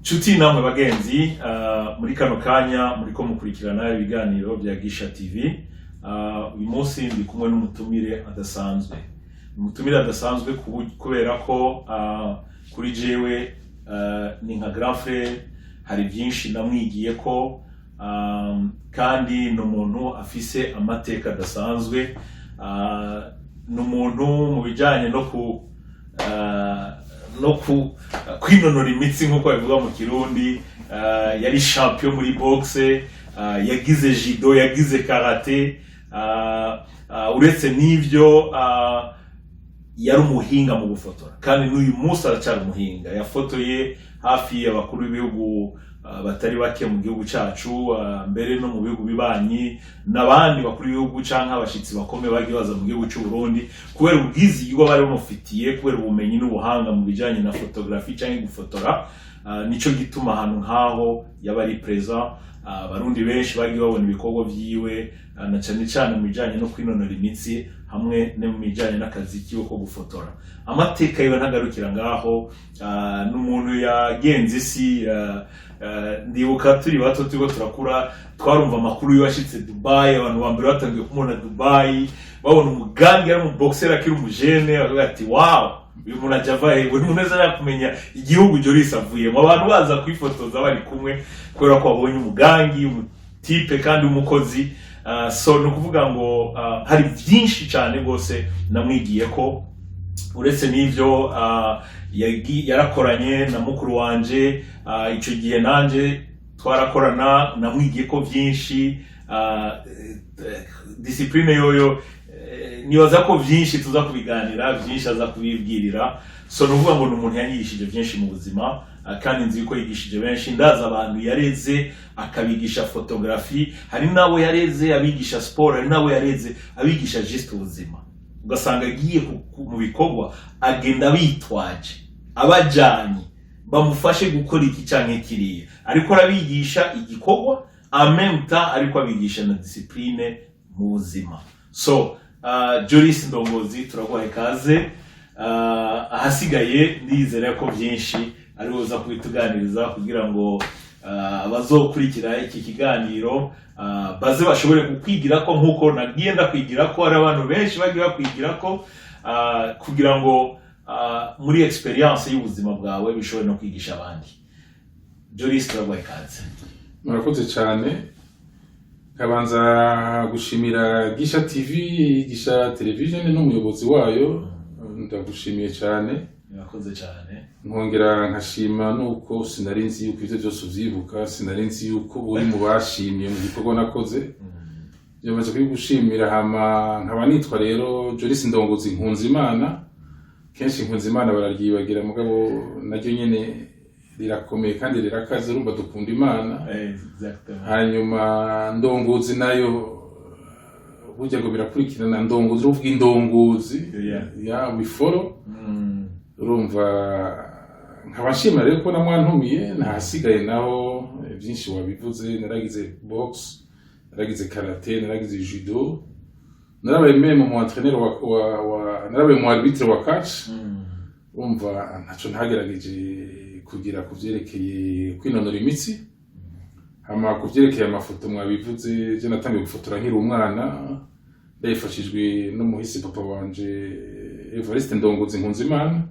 Chuti namwe bagenzi muri kano kanya muri ko mukurikirana ibiganiro bya Gisha TV. Uyu munsi ndi kumwe n'umutumire adasanzwe. Umutumire adasanzwe kubera ko kuri jewe ni nka grand frère, hari byinshi namwigiye ko kandi n'umuntu afise amateka adasanzwe, n'umuntu mu bijanye no kwinonora imitsi nkuko bivuga mu Kirundi. Yari champion muri boxe, yagize judo, yagize karate, uretse n'ivyo yari umuhinga mu gufotora, kandi n'uyu munsi aracyari umuhinga. Yafotoye hafi abakuru b'ibihugu batari bake mu gihugu cacu, mbere no mu bihugu bibanyi, n'abandi bakuru b'ibihugu canke abashitsi bakomeye bagiye baza mu gihugu cy'u Burundi kubera ubwizigirwa bari bamufitiye, kubera ubumenyi n'ubuhanga mu bijanye na photography canke gufotora. Nico gituma ahantu nkaho yaba ari present. Abarundi benshi bagiye babona ibikorwa vyiwe, na cyane mu bijanye no kwinonora imitsi hamwe no mu bijanye n'akazi kiwe ko gufotora. Amateka yiwe ntagarukira ngaho. N'umuntu yagenze isi, ndibuka turi bato turiko turakura twarumva amakuru yashitse Dubai, abantu bambere batangiye kumubona Dubai, babona umugambi ari mu boxer akiri umujene, bakavuga ati wow, uyu muntu ajavaye, buri muntu neza yakumenya igihugu Joris avuyemo. Abantu baza kwifotoza bari kumwe kubera ko babonye umugangi, umutipe kandi umukozi. So no kuvuga ngo hari byinshi cyane gose namwigiye ko. Uretse n'ivyo yarakoranye na mukuru wanje, ico gihe nanje twarakorana, namwigiye ko byinshi. Discipline yoyo nibaza ko byinshi tuza kubiganira, byinshi aza kubibwirira. So nuvuga ngo n'umuntu yanyigishije byinshi mu buzima, kandi nzi ko yigishije benshi. Ndaza abantu yareze akabigisha photography, hari nabo yareze abigisha sport, hari nabo yareze abigisha just ubuzima. Ugasanga agiye mu bikorwa agenda bitwaje abajanye bamufashe gukora iki canke kiriya, ariko arabigisha igikorwa en même temps, ariko abigisha na discipline mu buzima. So Joris Ndongozi, turaguhaye kaze. Ahasigaye ndizera ko byinshi ari uza kubituganiriza kugira ngo abazokurikira iki kiganiro baze bashobore kukwigira ko nkuko nagiye ndakwigira ko. Ari abantu benshi bagiye bakwigira ko kugira ngo muri experience y'ubuzima bwawe bishobore no kwigisha abandi. Joris, turaguhaye kaze. Murakoze cyane. Kabanza gushimira Gisha TV, Gisha Television n'umuyobozi wayo. Ndagushimiye cyane. Murakoze cyane. Nkongera nkashima nuko sinarinzi yuko ivyo byose uvyibuka, sinarinzi yuko uri mu bashimye mu gikorwa nakoze. Byamaze kwigushimira. Hama nkaba nitwa rero Joris Ndongozi Nkunzimana. Kenshi Nkunzimana bararyibagira, mugabo naryo nyene rirakomeye kandi rirakaze, urumva dukunda Imana. Exactly. Hanyuma Ndongozi nayo burya ngo birakurikirana. Ndongozi uvuga indongozi ya wiforo. Urumva nkabashima rero ko namwantumiye. Ntahasigaye naho byinshi wabivuze. Naragize box, naragize karate, naragize judo, narabaye même mu entraîneur narabaye mu arbitre wa catch. Urumva ntaco ntagerageje kugira kuvyerekeye kwinonora imitsi. Hama kuvyerekeye amafoto mwabivuze, je natangiye gufotora nkiri umwana, ndayifashijwe n'umuhisi papa wanje Evariste Ndongozi Nkunzimana.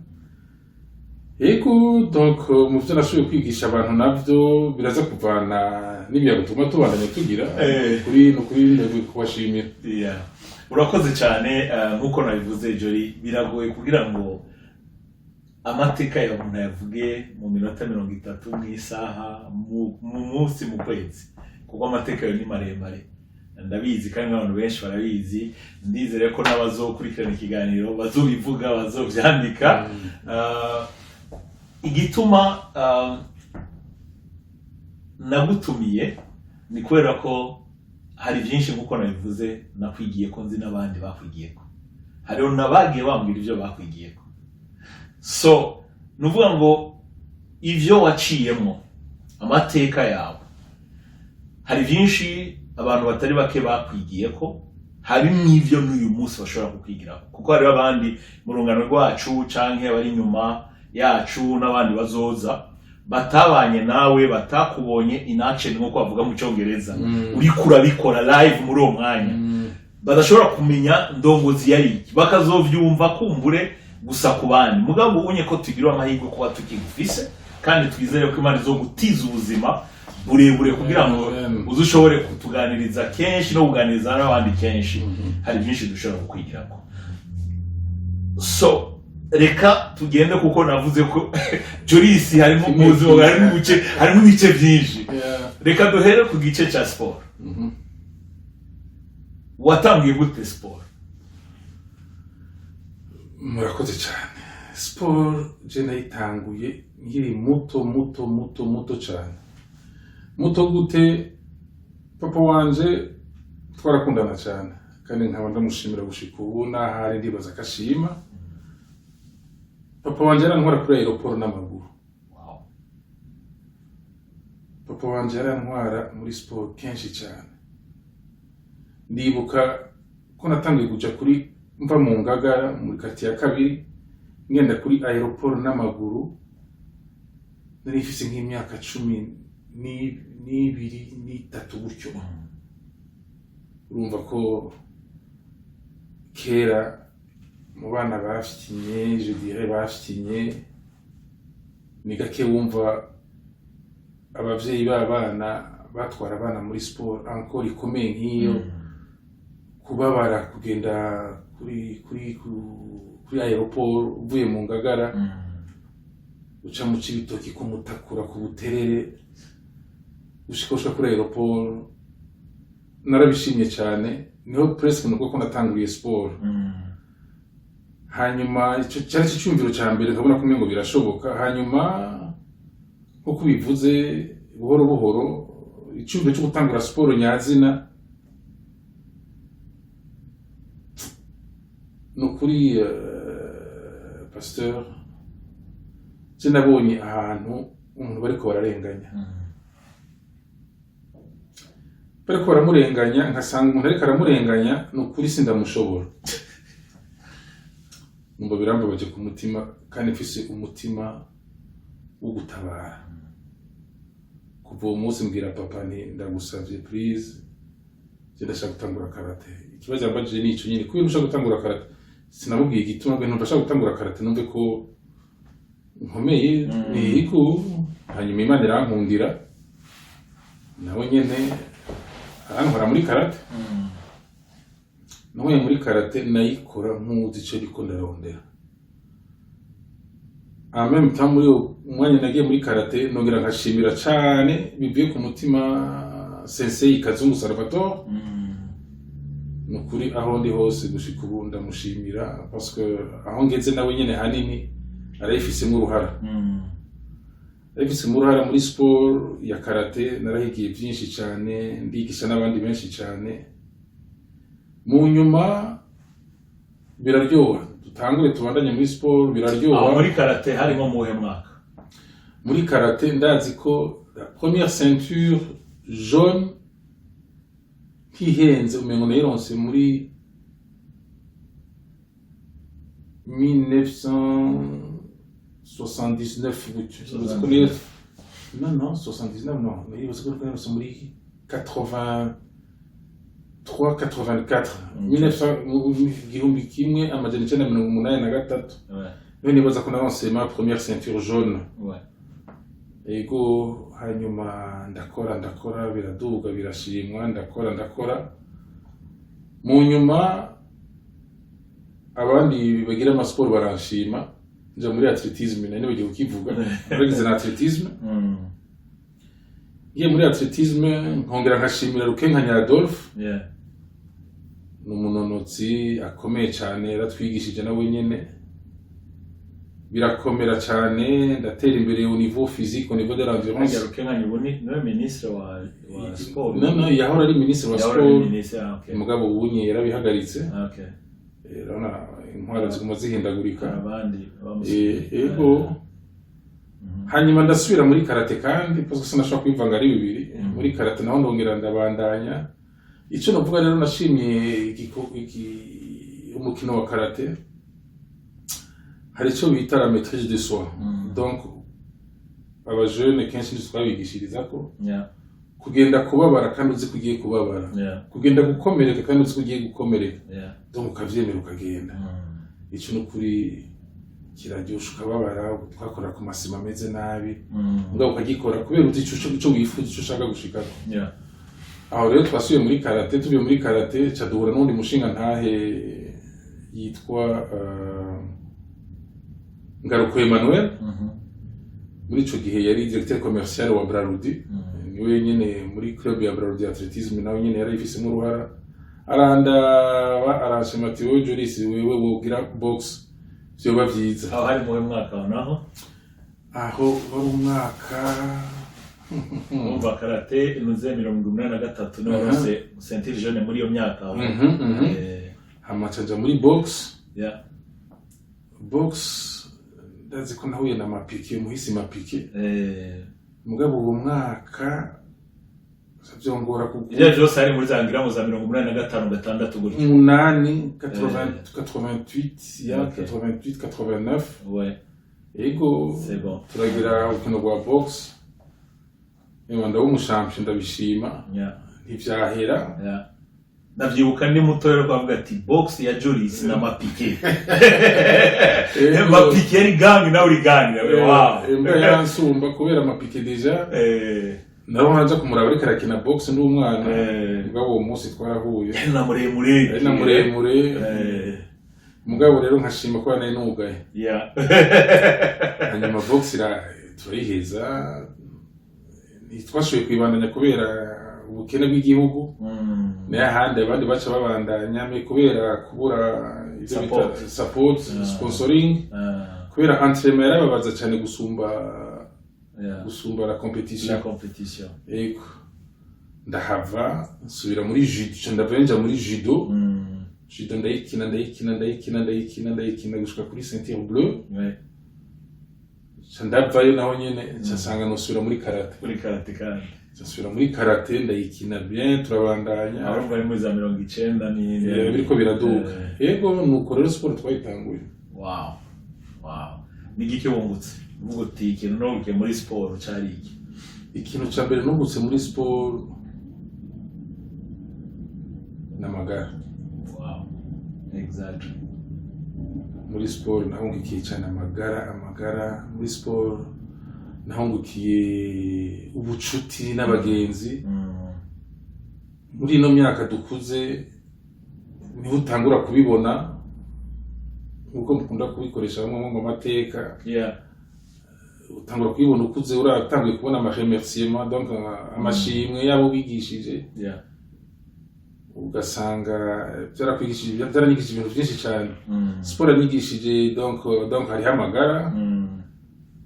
Ego donc mu byo nashoboye kwigisha abantu navyo biraza kuvana n'ibyago tuma tubandanya tugira kuri ndagwe kubashimira. Urakoze cyane. Nkuko nabivuze Jori, biragoye kugira ngo amateka ya umuntu yavuge mu minota 30 mu isaha mu munsi mu kwezi, kuko amateka yo ni maremare. Ndabizi kandi abantu benshi barabizi. Ndizere ko n'abazokurikirana ikiganiro bazobivuga, bazovyandika. Igituma nagutumiye ni kubera ko hari byinshi nkuko nabivuze nakwigiye ko, nzi n'abandi bakwigiye ko, hariho nabagiye bambwira ivyo bakwigiye ko. So nuvuga ngo ivyo waciyemo, amateka yawe, hari byinshi abantu batari bake bakwigiye ko, hari n'ivyo n'uyu munsi bashobora kukwigiraho, kuko hari abandi mu rungano rwacu canke abari nyuma yacu n'abandi bazoza batabanye nawe batakubonye in action nko bavuga mu cyongereza uri kurabikora live muri uwo mwanya badashobora kumenya ndongozi yari iki bakazovyumva kumbure gusa ku bandi mugabo unye ko tugira amahirwe kuba tukigufise kandi twizere ko Imana zo gutiza ubuzima burebure kugira ngo uzushobore kutuganiriza kenshi no kuganiriza n'abandi kenshi hari byinshi dushobora kukwigirako so reka tugende kuko navuze ko Joris harimo ubuzima harimo ibice byinshi reka duhere ku gice cya sport watangiye gute sport murakoze cyane sport je nayitanguye nkiri muto cyane muto gute papa wanje twarakundana cyane kandi nkaba ndamushimira gushika ubu nahari ndibaza akashima papa wanje yarantwara kuri aeroport n'amaguru papa wanje yarantwara muri sport kenshi cyane ndibuka ko natangiye kuja kuri mva mu Ngagara muri kati ya kabiri ngenda kuri aeroport n'amaguru nari mfise nk'imyaka 12 gutyo urumva ko kera mu bana bafyitinye je dirais bafyitinye ni gake wumva abavyeyi b'abana batwara abana muri sport encore ikomeye nk'iyo kubabara kugenda kuri aeroport uvuye mu Ngagara uca mu Cibitoki ku Mutakura ku Buterere ushikoshwa kuri aeroport narabishimye cyane niho presque nuko ko natanguriye sport hanyuma icyo cyari cyumviro cya mbere nkabona kumwe ngo birashoboka hanyuma nko kubivuze buhoro buhoro icyumviro cyo gutangura sport nyazina no kuri pasteur sinabonye ahantu umuntu bariko bararenganya bariko baramurenganya nkasanga umuntu ariko aramurenganya no kuri sindamushobora numva birambabaje ku mutima kandi mfise umutima wo gutabara kuva uwo munsi mbwira papa nti ndagusavye please ndashaka gutangura karate ikibazo yambajije ni ico nyine kubera ushaka gutangura karate sinamubwiye igituma ngo ndashaka gutangura karate numve ko nkomeye niko hanyuma Imana irankundira nawe nyene arankora muri karate nawe muri karate nayikora nk'uzi ico riko ndarondera même temps muri umwanya nagiye muri karate nongera nkashimira cyane bivuye ku mutima sensei Kazungu Salvatore nukuri aho ndi hose gushika ubu ndamushimira parce que aho ngeze nawe nyene hanini arayifisemo uruhara arayifisemo uruhara muri sport ya karate narahigiye byinshi cyane ndigisha n'abandi benshi cyane mu nyuma biraryoha dutangure tubandanye muri sport biraryoha muri karate harimo muhe mwaka muri karate ndazi ko la première ceinture jaune kihenze umengo nayironse muri 1979 gutyo non 79 non nayironse ko nayironse muri 83 84 1900 amajana 1983 niyo nibaza ko naronse ma première ceinture jaune ego hanyuma ndakora biraduga birashimwa ndakora mu nyuma abandi bagira amasport baranshima nja muri athletisme nane bagiye kukivuga bagize na athletisme ye muri athletisme nkongera nkashimira Rukenkanya Adolphe n'umunonotsi akomeye cyane yaratwigishije nawe nyene birakomera cyane ndatera imbere au niveau physique au niveau de l'endurance Rukenkanya ubone no ministre wa sport no yahora ari ministre wa sport mugabo ubunye yarabihagaritse rona intwara ziguma zihindagurika abandi ego hanyuma ndasubira muri karate kandi parce que sinashaka kwivanga ari bibiri muri karate naho ndongera ndabandanya icyo navuga rero nashimye umukino wa karate hari icyo bita la maîtrise de soi donc abajene kenshi twabigishiriza ko yeah kugenda kubabara kandi uzi kugiye kubabara, kugenda gukomereka kandi uzi kugiye gukomereka, donc ukavyemera ukagenda. Ico n'ukuri kiraryosha ukababara, twakora ku masima ameze nabi, mugabo ukagikora kubera uzi ico wifuza, ico ushaka gushikako. Aho rero twasubiye muri karate, tubiye muri karate ca duhura n'undi mushinga ntahe yitwa Ngaruko Emmanuel. Muri ico gihe yari directeur commercial wa Braludi, niwe nyene muri club ya Braludi Athletisme, nawe nyene yari ifise uruhara. Arashima ati wowe Joris, wewe wogira box vyoba vyiza. Aho hari mu mwaka naho? Aho wari umwaka umva karate inuze 83 n'orose ceinture jaune muri iyo myaka. Hamacaja muri box. Box ndazi ko nahuye na mapiki muhisi mapiki. Mugabo uwo mwaka byongora kuko ije byose ari muri zangira mu za 85 gatandatu gutyo 8 88 ya 88 89. Ouais. Ego c'est bon. Turagira ukino rwa box. Ndabona umushampion ndabishima. Ntivyahera. Ndavyibuka ndi muto rero kwavuga ati box ya Joris na mapike. Mapike ari gang na uri gang. Wow. Mbere yansumba kubera mapike deja. Naro naja kumuraba ariko arakina box ndi umwana. Mugabo uwo munsi twarahuye. Na muremure. Na muremure. Mugabo rero nkashima ko nari nugaye. Hanyuma box turayiheza. Twashoboye kwibandanya kubera ubukene bw'igihugu. N'ahandi abandi baca babandanya kubera kubura support sponsoring, kubera entraînement yarababaza cyane gusumba la competition. Ego ndahava nsubira muri judo, ndavenja muri judo. Judo ndayikina gushika kuri ceinture bleue. Ndavayo naho nyene nsanga nosubira muri karate kandi nsubira muri karate ndayikina bien, turabandanya aho bari muri za 90 ni biriko biraduka. Yego nuko rero sport twayitanguye. Wow nigiki wungutse uvuga uti ikintu nobuke muri sport cari iki? Ikintu ca mbere nungutse muri sport n'amagara. Exactly. Muri sport nahungikiye cyane amagara muri sport nahungikiye ubucuti n'abagenzi. Muri ino myaka dukuze niho utangura kubibona uko mukunda kubikoresha mu mateka. Utangura kubibona ukuze, uratangiye kubona amaremerciement, donc amashimwe yabo bigishije. Ugasanga byarakwigishije ibintu byinshi cyane. Sport yanyigishije donc hari amagara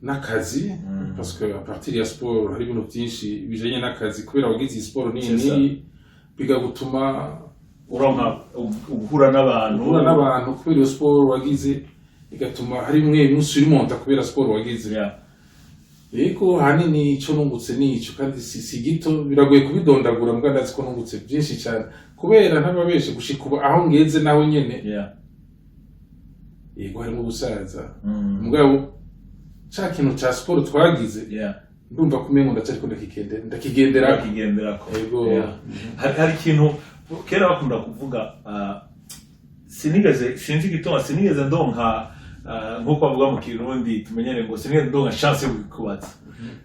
n'akazi, parce que à partir ya sport hari ibintu byinshi bijanye n'akazi, kubera wagize sport ni bigagutuma uronka uhura n'abantu kubera iyo sport wagize, igatuma hari mwe munsi uri monta kubera sport wagize. Yego hanini ico nungutse nico, kandi si gito, biragoye kubidondagura, mbwa ndazi ko nungutse byinshi cyane kubera ntababeshe gushika aho ngeze naho nyene. Yego harimo gusaza, mugabo cha kintu cha sport twagize ndumva kumengo ndacyariko ndakigendera. Yego hari kintu kera bakunda kuvuga, sinzi gituma ndonka nkuko bavuga mu Kirundi tumenyere ngo sinigeze ndonka chance yo kubatsa.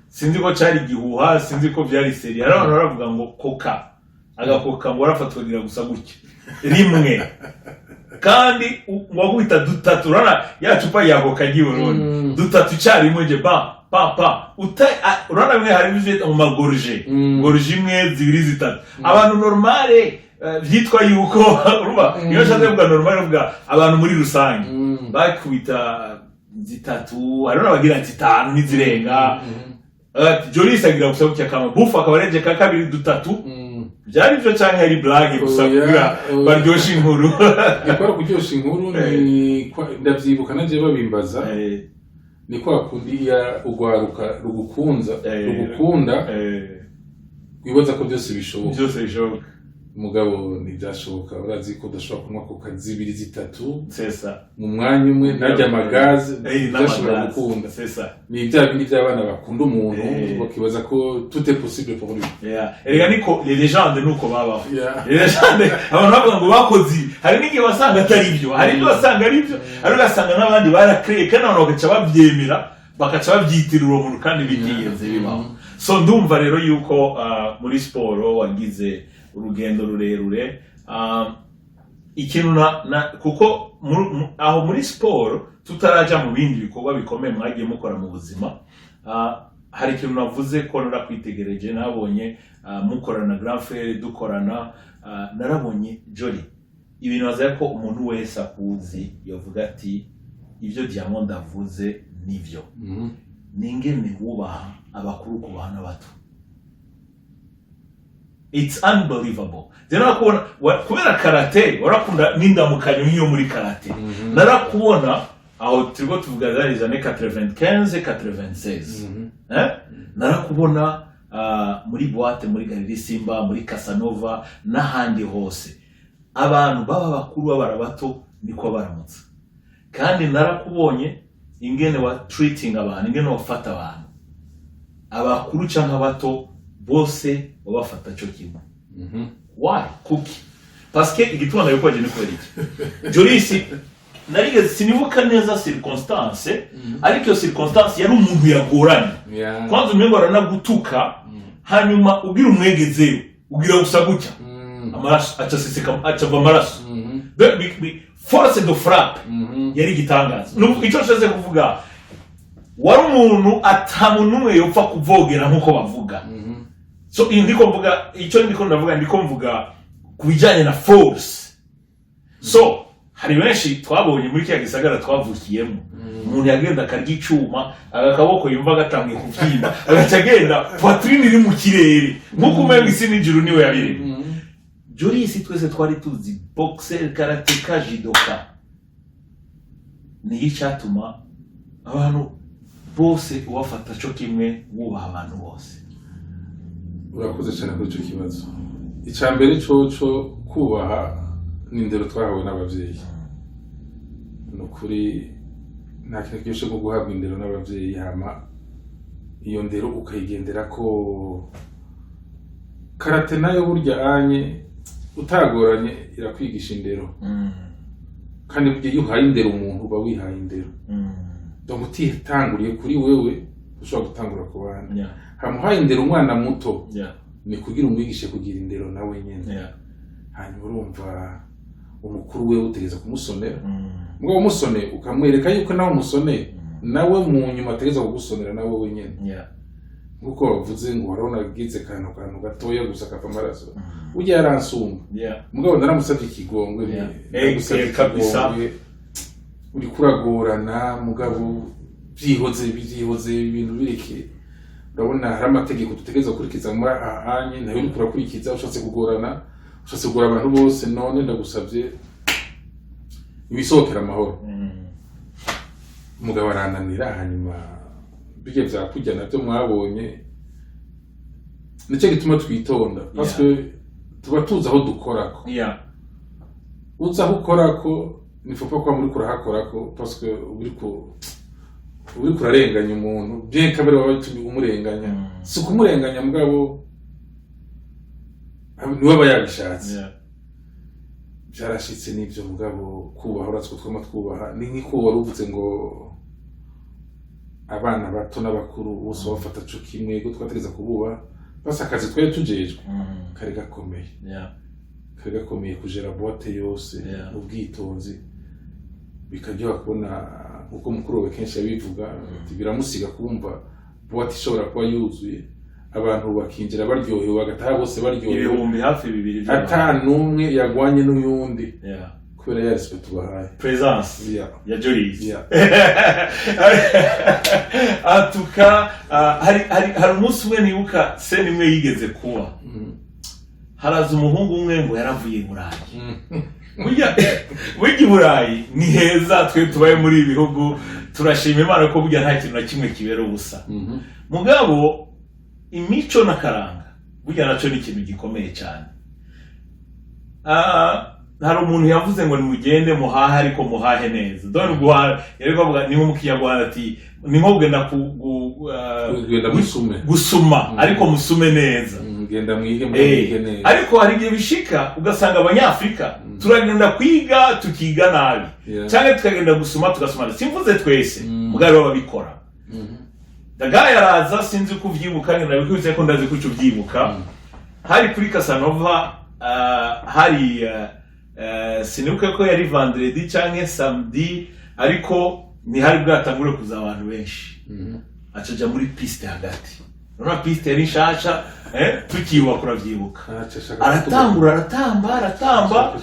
Sinzi ko cari gihuha, sinzi ko byari seri. Hari abantu baravuga ngo koka agakoka ngo arafatwagira gusa gutya rimwe kandi ngwagwita dutatu, rana ya chupa ya koka giburundi dutatu cyari mwe pa urana mwe hari bije mu magorje gorje imwe zibiri zitatu. Abantu normale vyitwa yuko urumva iyo shaze bwa normale bwa abantu muri rusange bakwita zitatu, arona bagira zitanu nizirenga. Joris agira gusa gutya kama bufu akabareje ka kabiri dutatu. Byari byo cyane hari blague gusa kugira baryoshye inkuru. Ikora kuryosha inkuru ni ndavyibuka naje babimbaza. Ni kwa kundi ya ugwaruka rugukunda wibaza ko byose bishoboka. mugabo ntibyashoboka urazi ko udashobora kunywa coca zibiri zitatu sesa mu mwanya umwe ntajya amagaze ntashobora gukunda sesa ni bya bindi by'abana bakunda umuntu bakibaza ko tout est possible pour lui erega niko les légendes nuko babaho les légendes abantu bavuga ngo bakoze hari n'igihe wasanga atari ibyo hari ibyo wasanga ari byo ari ugasanga n'abandi barakreye kandi abantu bagaca babyemera bakaca babyitirira uwo muntu kandi bigiyenze bibaho so ndumva rero yuko muri siporo wagize urugendo rurerure ikintu kuko aho muri siporo tutaraja mu bindi bikorwa bikomeye mwagiye mukora mu buzima hari ikintu navuze ko narakwitegereje nabonye mukorana na Grand Frère dukorana narabonye Jolly ibintu wazaye ko umuntu wese akuzi yavuga ati ibyo Diamond avuze nivyo ningene wubaha abakuru ku bana bato. It's unbelievable. Kubera karate warakunda n'indamukanyo nk'iyo muri karate narakubona aho turiko tuvuga les années 95 96 narakubona muri boîte muri Galerie Simba muri Casanova n'ahandi hose abantu baba bakuru babara bato niko baramutse kandi narakubonye ingene wa treating abantu ingene wafata abantu abakuru cyangwa bato bose babafata cyo kimwe. Why? Kuki? Parce que igituma nayo kwaje niko iki. Jolly narigeze sinibuka neza circonstance ariko iyo circonstance yari umuntu yagoranye. Kwanza umengo aranagutuka hanyuma ugira umwegezeyo ugira gusa gutya. Amaraso acaseseka acava amaraso. Force de frappe yari igitangaza. Icyo nsheze kuvuga wari umuntu atamunumwe yopfa kuvogera nkuko bavuga. So ndiko mvuga icyo ndiko ndavuga ndiko mvuga kubijanye na force. So hari benshi twabonye muri kiya gisagara twavukiyemo umuntu yagenda akarya icuma agakaboko yumva gatangiye kuvyimba agacagenda poitrine iri mu kirere nkuko umenga isi n'ijuru niwe yabiri. Jolly twese twari tuzi boxer karateka judoka ni icyatuma abantu bose ubafata cyo kimwe wubaha abantu bose. Urakoze cyane kuri icyo kibazo. Icyambere cyo kubaha n'indero twahawe n'abavyeyi. No kuri nta kintu cyose cyo guhabwa indero n'abavyeyi hama iyo ndero ukayigendera ko karate nayo burya anye utagoranye irakwigisha indero. Kandi burya iyo uhaye indero umuntu uba wihaye indero. Donc utitanguriye kuri wewe ushobora gutangura ku bandi. Hamuhaye indero umwana muto ni kugira umwigishe kugira indero nawe nyene. Hanyuma urumva umukuru we utegeza kumusonera mugabo umusone ukamwereka yuko nawe umusone nawe mu nyuma ategeza kugusonera nawe wenyene. Nkuko bavuze ngo warona gize kantu gatoya gusa kava amaraso ujya yaransumba mugabo naramusabye ikigongwe kabisa uri kuragorana mugabo byihoze ibintu bireke urabona hari amategeko tutegeza kurikiza muri ahanye nayo uri kurakurikiza ushatse kugora abantu bose none ndagusabye ibisohokera amahoro. Mugabo arananira hanyuma bige byakujya nabyo mwabonye nicyo gituma twitonda parce que tuba tuzi aho dukorako uza aho ukorako nifupa kwa muri kurahakorako parce que uri kurarenganya umuntu bien kabere wawe tumi umurenganya si kumurenganya mugabo niwe bayabishatse. Byarashitse n'ibyo mugabo kubaha uratwo twama twubaha ni nkiko waruvuze ngo abana bato n'abakuru bose bafata cyo kimwe go twategeza kububa basa akazi twaye tujejwe kare gakomeye kare gakomeye kujera boîte yose ubwitonzi bikajya kubona uko mukuru we kenshi yabivuga biramusiga kumva boîte ishobora kuba yuzuye abantu bakinjira baryohewe bagataha bose baryohewe ibihumbi hafi 2 atanumwe yagwanye n'uyundi kubera ya respect bahaye presence ya Jolly. Atuka hari umunsi umwe nibuka se nimwe yigeze kuba haraza umuhungu umwe ngo yaravuye i Burayi. Burya Burayi ni heza twe tubaye muri ibi bihugu turashima Imana ko burya nta kintu na kimwe kibera ubusa. Mugabo imico na karanga burya naco ni ikintu gikomeye cyane. hari umuntu yavuze ngo nimugende muhahe ariko muhahe neza. Dore guhaha yari kuvuga ni mu Kinyarwanda ati ni nko kugenda gusuma ariko musume neza. Genda mwige neza. Ariko hari igihe bishika ugasanga abanyafrika turagenda kwiga tukiga nabi. Cyane tukagenda gusuma tugasoma. Simvuze twese mugari babikora. Daga yaraza sinzi kuvyibuka ngenda bikubise ko ndazi kuco vyibuka. Hari kuri Casanova hari sinibuka ko yari vendredi canke samedi ariko ni hari bwatangure kuza abantu benshi. Acaja muri piste hagati. Nona piste yari nshasha tukiwa kuravyibuka. Aratambura aratamba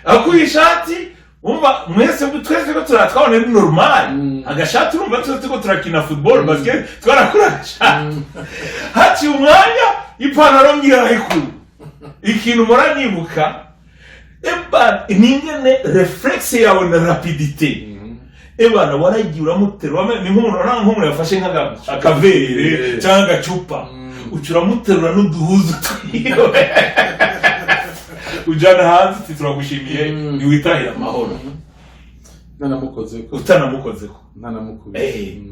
akuri ishati umva mwese twese ko turatwabona ni normal. Agashati urumva twese ko turakina football basket twarakurasha. Haci umwanya ipantaro ngirahiku. Ikintu muranyibuka ningene reflexe yawe na rapidité. Ebana waragiye uramuterura ni nk'umuntu yafashe nk'akavere cyangwa agacupa ucuramuterura n'uduhuzu twiwe ujana hanze turagushimiye ni witahira amahoro utanamukozeko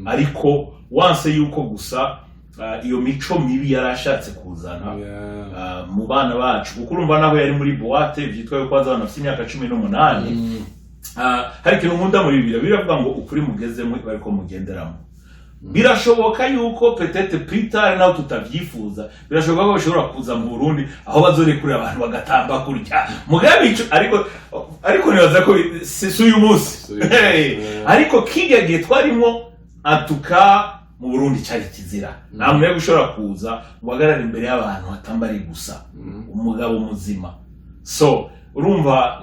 ariko wanse yuko gusa iyo mico mibi yarashatse kuzana mu bana bacu kuko urumva naho yari muri boîte byitwa yo kwanza abana bafite imyaka 18 hari ikintu nkunda muri Bibiliya biravuga ngo ukuri mugezemo bariko mugenderamo. Birashoboka yuko peut-être plus tard naho tutavyifuza birashoboka ko bashobora kuza mu Burundi aho bazorekurira abantu bagatamba kurya mugabe ico ariko nibaza ko si uyu munsi ariko kigagiye twarimo atuka mu Burundi cyari kizira nta muntu gushobora kuza ubagarara imbere y'abantu hatambari gusa umugabo muzima. So urumva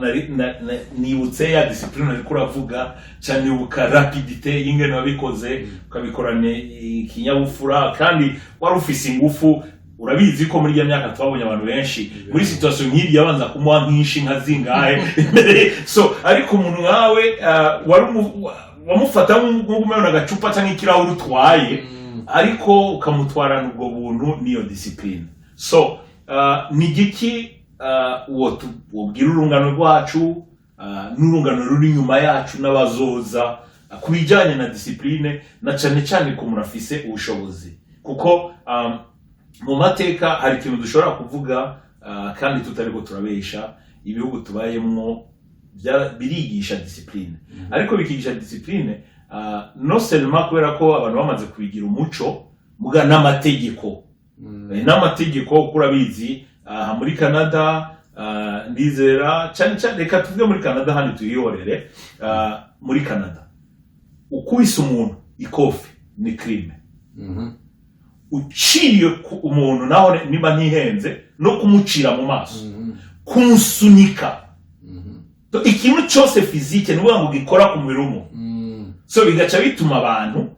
nibutse ya discipline ariko uravuga cyane ubuka rapidité y'ingene wabikoze ukabikorane ikinyabufura kandi wari ufise ingufu. Urabizi ko muri ya myaka twabonye abantu benshi muri situation nk'iri yabanza kumuha nk'ishi nka zingahe so ariko umuntu nkawe wamufata nk'umwana agacupa cyangwa ikirahuri utwaye ariko ukamutwarana ubwo buntu niyo discipline. So ni giki wobwira urungano rwacu n'urungano ruri nyuma yacu n'abazoza kubijanye na discipline na cyane cyane ko murafise ubushobozi kuko mu mateka hari ikintu dushobora kuvuga kandi tutariko turabesha ibihugu tubayemwo birigisha discipline ariko bikigisha discipline no seulement kubera ko abantu bamaze kubigira umuco muga n'amategeko n'amategeko kurabizi muri Canada ndizera cyane reka tuvuge muri Canada handi tuyihorere muri Canada ukubise umuntu ikofi ni crime. Uciye umuntu naho niba ntihenze no kumucira mu maso kumusunika ikintu cyose physique ni ngo gikora ku mubiri w'umuntu. So bigaca bituma abantu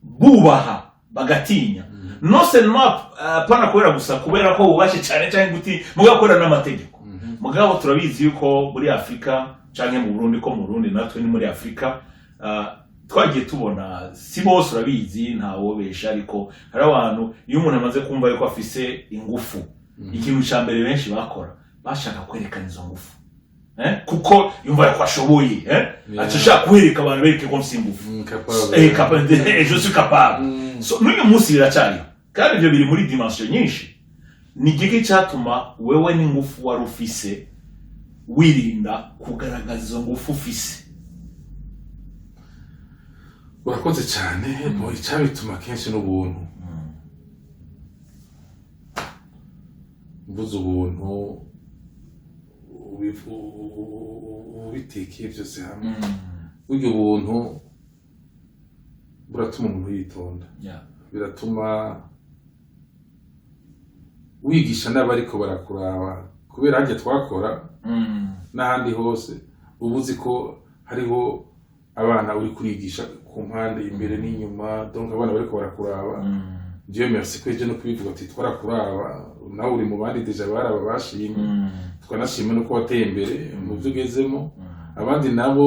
bubaha bagatinya no seulement pana kubera gusa kubera ko ubashe cyane cyane guti mugakora n'amategeko mugabo turabizi yuko muri Afrika canke mu Burundi ko mu Burundi natwe ni muri Afrika twagiye tubona si bose urabizi ntawobesha ariko hari abantu iyo umuntu amaze kumva yuko afise ingufu ikintu cyambere benshi bakora bashaka kwerekana izo ngufu kuko yumva ko ashoboye ashaka kwereka abantu bereke ko mfise ingufu je suis capable. So n'uyu munsi biracyari kandi ibyo biri muri dimension nyinshi. Ni giki cyatuma wewe n'ingufu wari ufise wirinda kugaragaza izo ngufu ufise? Urakoze cyane bo icyabituma kenshi n'ubuntu mbuze ubuntu ubitekeye byose hamwe buryo ubuntu buratuma umuntu yitonda biratuma wigisha n'abariko barakuraba kubera hajye twakora n'ahandi hose ubuzi ko hariho abana uri kurigisha ku mpande imbere n'inyuma donc abana bariko barakuraba Dieu merci ko je no kubivuga ati twarakuraba nawe uri mu bandi deja baraba bashimye twanashimye nuko wateye imbere mu byo ugezemo abandi nabo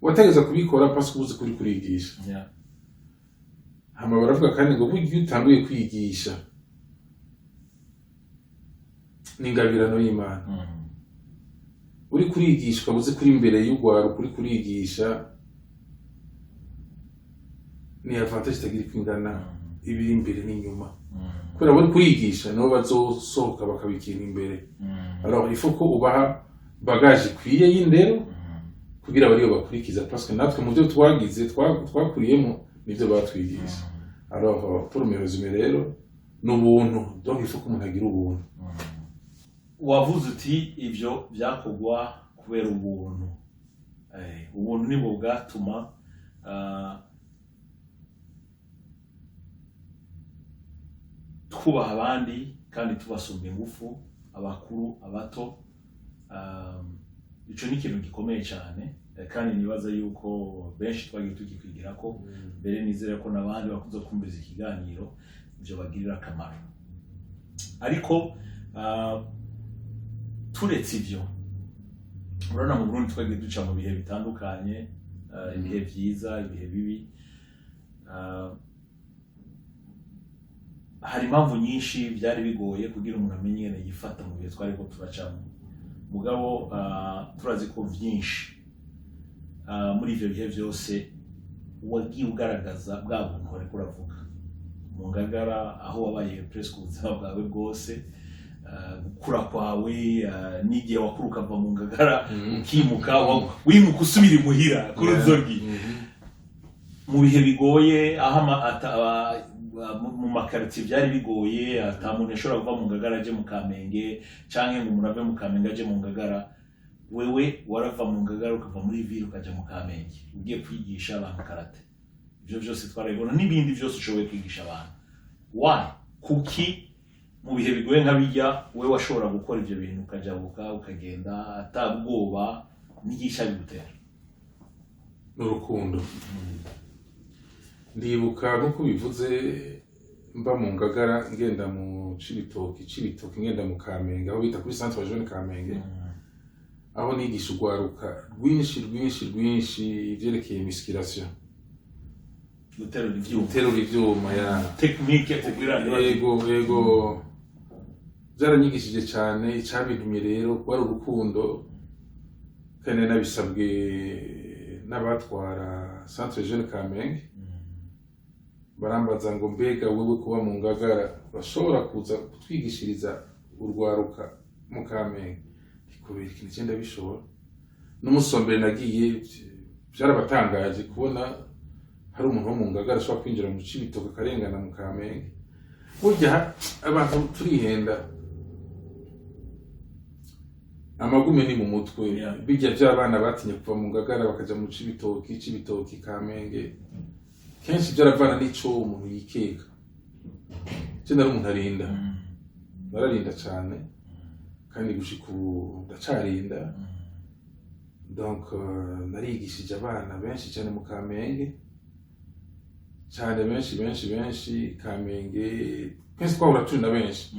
wategeza kubikora parce ubuzi kuri kurigisha hama baravuga kandi ngo buryo utanguye kwigisha ni ingabirano y'Imana. Uri kurigishwa uzi kuri imbere y'ugwaro kuri kurigisha ni avantage itagira kwingana ibiri imbere n'inyuma. Kubera bari kurigisha nabo bazosohoka bakabikinga imbere. Alors il faut ko ubaha bagage ikwiye y'indero kugira bariyo bakurikiza parce que natwe mu byo twagize twakuriyemo nivyo batwigisha. Alors pour me résumer rero n'ubuntu, donc il faut ko umuntu agira ubuntu. Wavuze uti ivyo byakogwa kubera ubuntu. Ubuntu nibwo bwatuma twubaha abandi kandi tubasumba ingufu, abakuru abato. Ico ni ikintu gikomeye cyane kandi nibaza yuko benshi twagiye tugikwigirako mbere nizere ko nabandi bakuze kumbiza ikiganiro ivyo bagirira akamaro. Ariko turetse ivyo urabona mu Burundi twagiye duca mu bihe bitandukanye, ibihe vyiza ibihe bibi. Hari impamvu nyinshi byari bigoye kugira umuntu amenye yene yifata mu bihe twariko turacamo. Mugabo turazi ko vyinshi muri ivyo bihe vyose wagiye ugaragaza bwa buntu ariko uravuga mu Ngagara aho wabaye presque ubuzima bwawe bwose, gukura kwawe n'igihe wakuru ukava mu Ngagara ukimuka wimuka usubira imuhira kuri Ruzogi mu bihe bigoye aho mu makaritiye byari bigoye, ata muntu ashobora kuva mu Ngagara aje mu Kamenge canke ngo umuntu ave mu Kamenge aje mu Ngagara. Wewe warava mu Ngagara ukava muri ville ukaja mu Kamenge ugiye kwigisha abantu karate. Ivyo byose twarabibona n'ibindi byose ushoboye kwigisha abantu. Why? Kuki mu bihe bigoye nk'abijya wewe washobora gukora ivyo bintu ukajabuka ukagenda atabwoba nigisha bigutera? N'urukundo. Ndibuka nkuko bivuze mba mu Ngagara ngenda mu Cibitoki ngenda mu Kamenge aho bita kuri centre jeune Kamenge, aho nigisha ugwaruka rwinshi ivyerekeye imisciration, guterura ivyuma ya technique kugira yego byaranyigishije cyane. Icabintumye rero kwari urukundo kandi nabisabwe n'abatwara centre jeune Kamenge. Barambaza ngo mbega wewe kuba mu Ngagara bashobora kuza kutwigishiriza urwaruka mu Kamenge? Kubera ikintu cyenda bishobora. N'umusombere nagiye byarabatangaje kubona hari umuntu wo mu Ngagara ashobora kwinjira mu Cibitoke akarengana mu Kamenge. Burya abantu turihenda, amagume ni mu mutwe. Bijya by'abana batinye kuva mu Ngagara bakaja mu Cibitoki Kamenge, kenshi byaravana n'ico umuntu yikeka. Je nari umuntu arinda, nararinda cyane kandi gushika ubu ndacarinda. Donc narigishije abana benshi cyane mu Kamenge cyane, benshi Kamenge kenshi twahura turi na benshi.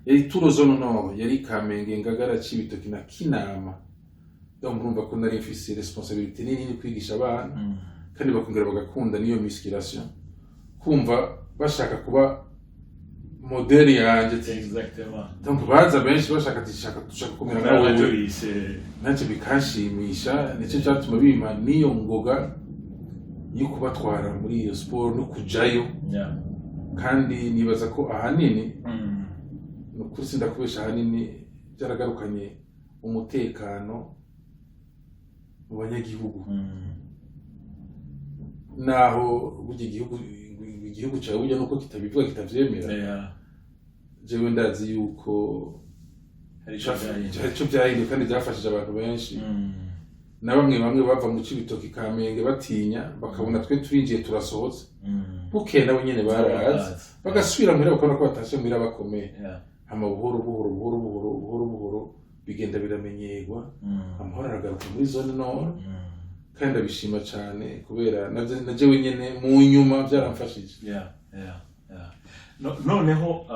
Yari turo zone nord, yari Kamenge, Ngagara, Cibitoki na Kinama. Donc urumva ko nari mfise responsabilité nini kwigisha abana kandi bakongera bagakunda niyo musculation, kumva bashaka kuba modeli yanje. Exactement. Donc baza benshi bashaka dushaka kumera nka wewe, nanje bikashimisha. Nicyo cyatuma bima niyo ngoga yo kubatwara muri iyo sport no kujayo. Kandi nibaza ko ahanini no kusinda kubesha ahanini byaragarukanye umutekano mu banyagihugu. Naho burya igihugu cyawe burya nuko kitabivuga kitavyemera. Jewe ndazi yuko hari ico byahinduka kandi byafashije abantu benshi. Na bamwe bava mu Cibitoki Kamenge batinya bakabona twe turinjiye turasohotse. Buke nabo nyene barazi bagasubira muri bakora ko batashe muri bakomeye. Hama buhoro bigenda biramenyerwa. Amahoro aragaruka muri zone nord. Kandi abishima cyane kubera naje wenyene mu nyuma byaramfashije. Noneho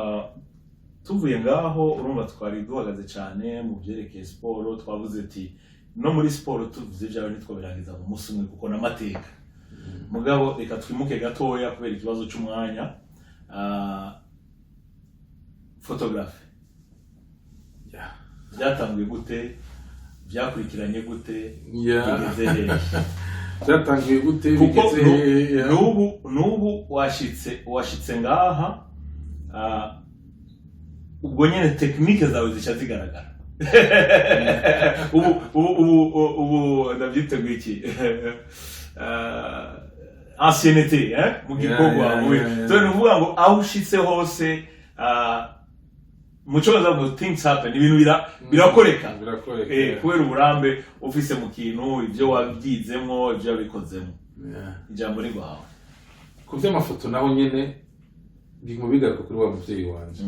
tuvuye ngaho urumva twari duhagaze cyane mu byerekeye siporo. Twavuze ati no muri siporo tuvuze byawe ntitwabirangiza mu munsi umwe kuko n'amateka. Mugabo reka twimuke gatoya kubera ikibazo cy'umwanya. Photographe byatanguye gute, byakurikiranye gute, Yeah. bigeze hehe? Byatangiye gute Kuko bigeze hehe? n'ubu washitse ngaha, ubwo nyene tekinike zawe zica zigaragara. ubu ndabyiteguye iki, ancienneté mu gikorwa. So nuvuga ngo aho ushitse hose, muco baza ngo things happen, ibintu birakoreka kubera uburambe ufise mu kintu, ibyo wabyizemo, ibyo wabikozemo. Ijambo ni rwawe. Ku by'amafoto naho nyene biguma bigaruka kuri wa muvyeyi wanje.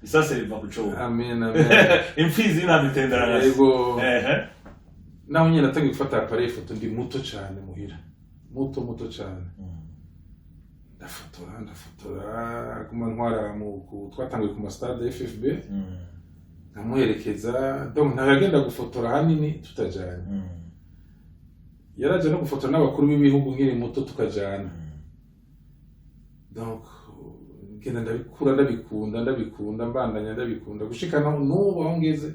Isase riva kucoba. Amen. Imfizi ntabitendera nasi. Yego. Naho nyene natangiye gufata appareil photo ndi muto cyane muhira. Muto cyane. Ndafotora kuma ntwara twatangiye ku stade FFB. Nkamuherekeza, donc ntagenda gufotora hanini tutajana. Yaraje no gufotora n'abakuru b'ibihugu nkiri muto tukajana. Donc ngenda ndabikunda mbandanya ndabikunda gushika n'ubu aho ngeze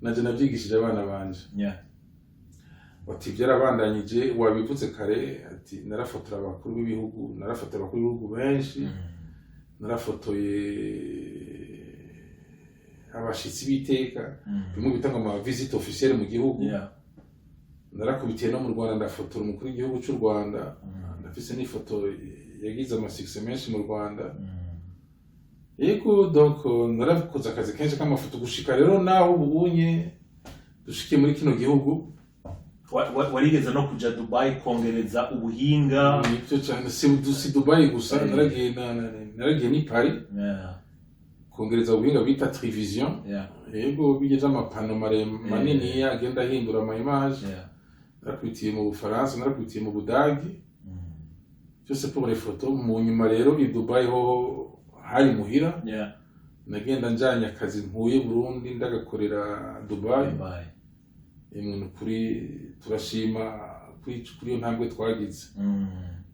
naje navyigishije abana banje. Bati byarabandanyije, wabivuze kare, ati narafotora abakuru b'ibihugu benshi, narafotoye abashitsi biteka, bimwe bitanga ama visite officielle mu gihugu. Narakubitiye no mu Rwanda ndafotora umukuru w'igihugu cy'u Rwanda, ndafise n'ifoto yagize ama success menshi mu Rwanda. Yego, donc narakoze akazi kenshi k'amafoto gushika rero naho ubunye dushikiye muri kino gihugu. Warigeze no kuja Dubai kongereza ubuhinga? Nibyo cyane, si Dubai gusa, naragiye ni Paris. Kongereza ubuhinga bita Trivision. Yego, bigeje amapano manini agenda ahindura ama image. Narakubitiye mu Bufaransa, narakubitiye mu Budagi. Byose pour les photos. Mu nyuma rero i Dubai ho hari muhira. Nagenda njanye akazi mpuye Burundi ndagakorera Dubai. Umuntu kuri turashima kuri iyo ntambwe twagize.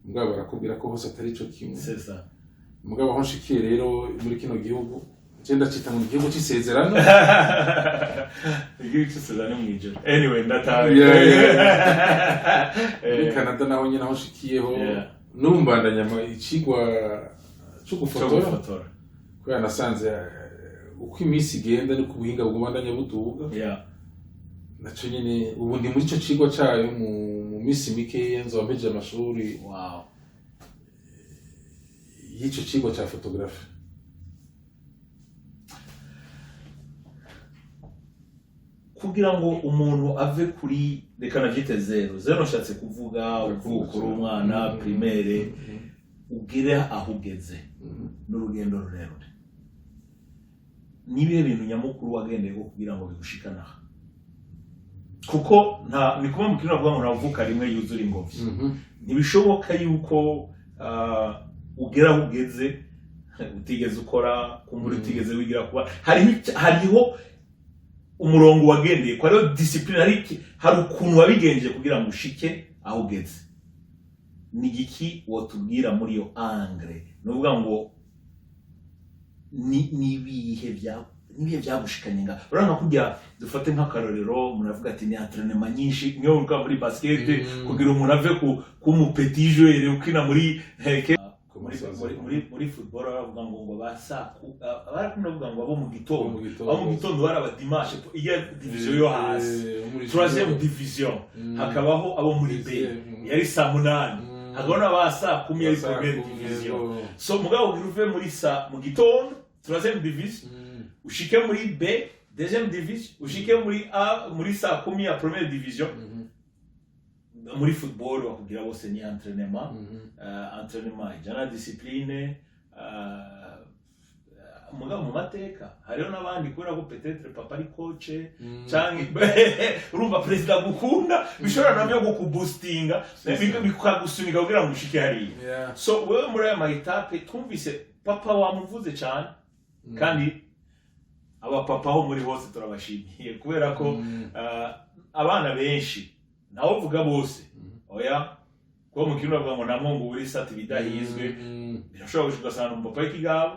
Mugabo barakubwira ko hose atari cyo kimwe. Mugabo aho nshikiye rero muri kino gihugu, genda cita mu gihugu cy'isezerano. Igihugu cy'isezerano mu ijoro. Anyway, ndatawe. Muri Canada naho nyine aho nshikiyeho, numbandanya ikigwa cyo gufotora. Kubera nasanze uko iminsi igenda ni kubuhinga bugumandanya buduga. Naco nyene ubu ndi muri cyo cigwa cyayo mu minsi mike nzobameje amashuri. Yico cigwa cya photography. Kugira ngo umuntu ave kuri reka navyite zero nshatse kuvuga ukuri umwana primaire ugire aho ugeze n'urugendo rurerure. Nibihe bintu nyamukuru wagendeye ko kugira ngo bigushikana? Kuko ni kuba mu kintu bavuga ngo navuka rimwe yuzura ingobyi. Ntibishoboka yuko ugera aho ugeze utigeze ukora, kumbura utigeze wigira kuba. Hariho umurongo wagendeye, ko ariyo discipline, hari ukuntu wabigenje kugira ngo ushike aho ugeze. Ni igiki wotubwira muri iyo angle? Nuvuga ngo nibihe byagushikanye nga. Uranga kujya dufate nk'akarorero, umuntu avuga ati ni entraînement nyinshi, niyo uruka muri basket kugira umuntu ave ku mu petit joueur ukina muri football. Baravuga ngo basaku, baravuga ngo abo mu gitondo bari aba dimanche iya division yo hasi, troisième division. Hakabaho abo muri B yari saa 8, hagona basa 10 yari première division. So mugabo uruve muri mu gitondo troisième division, ushike muri B deuxième division, ushike muri A muri saa 10 ya première division. Muri football bakubwira bose ni entraînement. Entraînement ijana discipline. Mugabo mu mateka hariho n'abandi kubera ko peut-être papa ari coach canke urumva president gukunda bishobora nabyo gukuboostinga bikagusunika kugira ngo ushike hariya. So wewe muri aya mahitape twumvise papa wamuvuze cyane, kandi aba papa ho muri hose turabashimiye kubera ko abana benshi nawo vuga bose oya ko mu kintu bavuga ngo namongo uri sati bidahizwe birashobora gushuka sana mu papa y'ikigabo.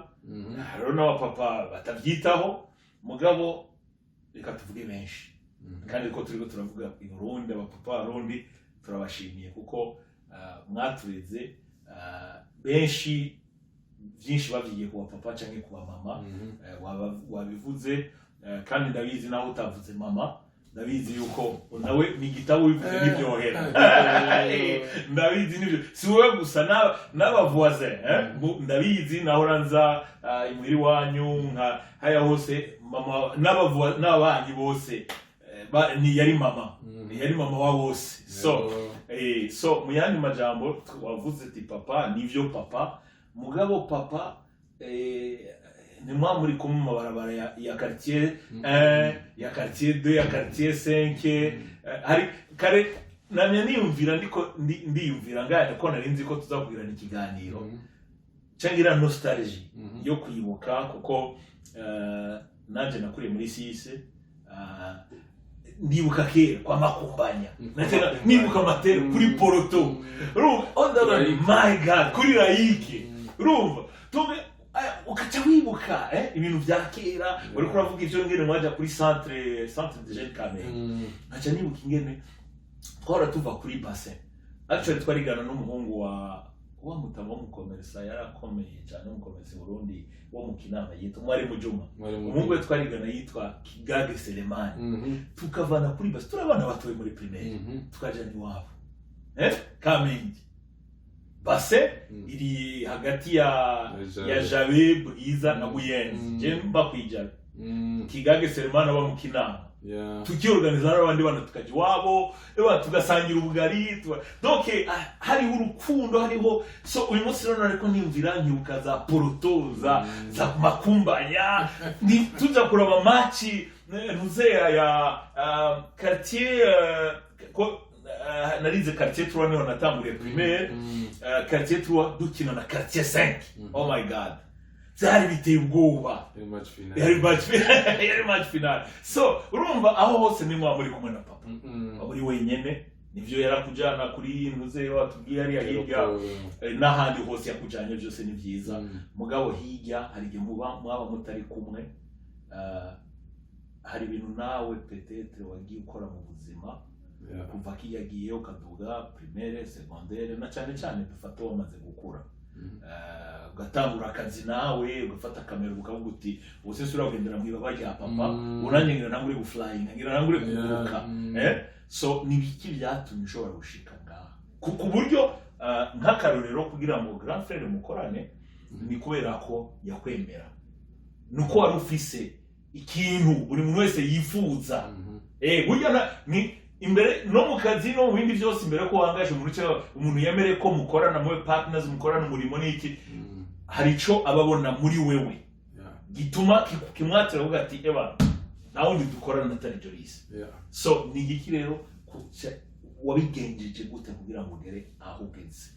Hariho n'abapapa batabyitaho mugabo reka tuvuge benshi kandi ko turiko turavuga i Burundi abapapa b'Abarundi turabashimiye kuko mwatureze benshi byinshi bavyigiye ku bapapa canke ku bamama wabivuze kandi ndabizi naho utavuze mama ndabizi yuko nawe ni igitabo bivuze n'ibyohera ndabizi n'ibyo si wowe gusa n'abavoisin ndabizi naho ranza imwiri wanyu nka haya hose mama n'ababanyi bose ni yari mama wa bose so mu yandi majambo wavuze ati papa nivyo papa mugabo papa nimwa muri kumwe mu mabarabara ya quartier 1 ya quartier 2 ya quartier 5 hari kare namye niyumvira ndiyumvira ngaya ko narinzi ko tuzakugirana ikiganiro cangira nostalgie yo kwibuka kuko nanje nakuriye muri Sise ndibuka kera kwa makumbanya natena nibuka matera kuri poroto urumva my god kuri Laike urumva tume ukaca wibuka ibintu vya kera uri kuravuga ivyo ngene mwaja kuri centre de jeune Kamenge acha nibuka ingene twara tuva kuri bassin actually twarigana n'umuhungu wa Mutama w'umukomersa yarakomeye cyane umukomersa Burundi wo mu Kinama yitwa Mwari Mujuma umuhungu we twarigana yitwa Kigage Selemani tukavana kuri bassin turabana batoye muri primaire tukaja ni wabo Kamenge Bassin iri hagati ya Jabe Bwiza na Buyenzi je mba kwijana Kigage Selemani aba mu Kinama tukiorganiza n'abandi bana tukaje wabo tugasangira ubugari donc hari urukundo hariho so uyu munsi rero ariko niyumvira nkibuka za porotoza za makumbanya ni tuza kuraba match nuzea ya quartier ko narize quartier 3 niho natanguriye primaire quartier 3 dukina na quartier 5 oh my god zari biteye ubwoba yari match final so urumva aho hose ni muri kumwe na papa muri wenyene nivyo yarakujana kuri ntuze watubwiye ari hirya n'ahandi hose yakujanye byose ni byiza mugabo hirya hari igihe mwaba mutari kumwe hari ibintu nawe peut-être wagiye ukora mu buzima kuva kiyagiye ukaduga primaire secondaire na cyane dufata wamaze gukura ugatangura akazi nawe ugafata kamera ukavuga uti ubuse uragendera mu ibaba rya papa uranye ngira nangure guflying ngira nangure kuguruka so ni biki byatumye ushobora gushika ngaha ku buryo nk'akarorero kugira ngo grand frère mukorane ni kubera ko yakwemera nuko wari ufise ikintu buri muntu wese yifuza burya ni imbere no mu kazi no mu bindi byose imbere ko wangaje umuntu yemere ko mukorana mwe partners mukorana umurimo n'iki hari ico ababona muri wewe gituma kimwatira uvuga ati eba nawe dukorana natari Joris so ni iki rero wabigenjeje gute kugira ngo ugere aho ugeze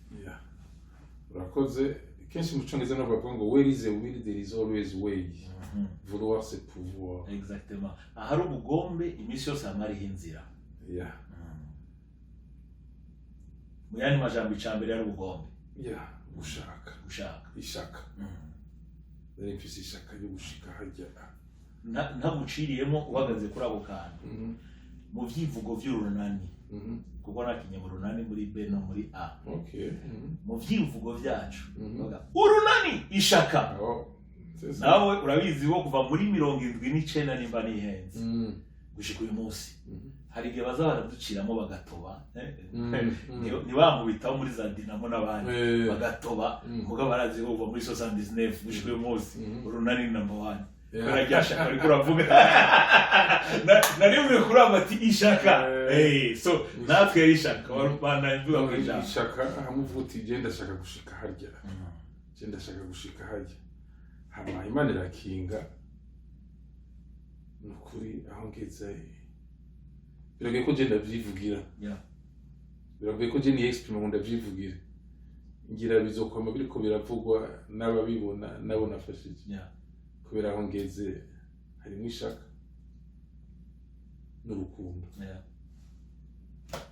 urakoze kenshi mu cyongereza no bavuga ngo where is a will there is always way vouloir c'est pouvoir exactement ahari ubugombe imisi yose amari inzira muyani majambo icambere ari ubugombe gushaka ishaka rero mfise ishaka yo gushika hajya ntaguciriyemo uhagaze kuri abo kantu mu vyivugo vy'urunani kuko nakinye mu runani muri B no muri A mu vyivugo vyacu urunani ishaka nawe urabizi wo kuva muri 79 nimba nihenze gushika uyu munsi hari igihe baza baraduciramo bagatoba ntibamubitaho muri za Dinamo n'abandi bagatoba mugabo barazi ko uva muri 79 gushika uyu munsi urunani number 1 barajyashaka ariko uravuga nari kuramba ati ishaka so natwe yari ishaka warupana imvuga ko ishaka hamuvuti genda shaka gushika harya genda shaka gushika harya hama Imana irakinga nukuri aho ngeze biragoye ko genda byivugira biragoye ko genda exprime ngo ndavyivugira ngira bizokoma biriko biravugwa n'ababibona nabo nafashije kubera aho ngeze harimo ishaka n'urukundo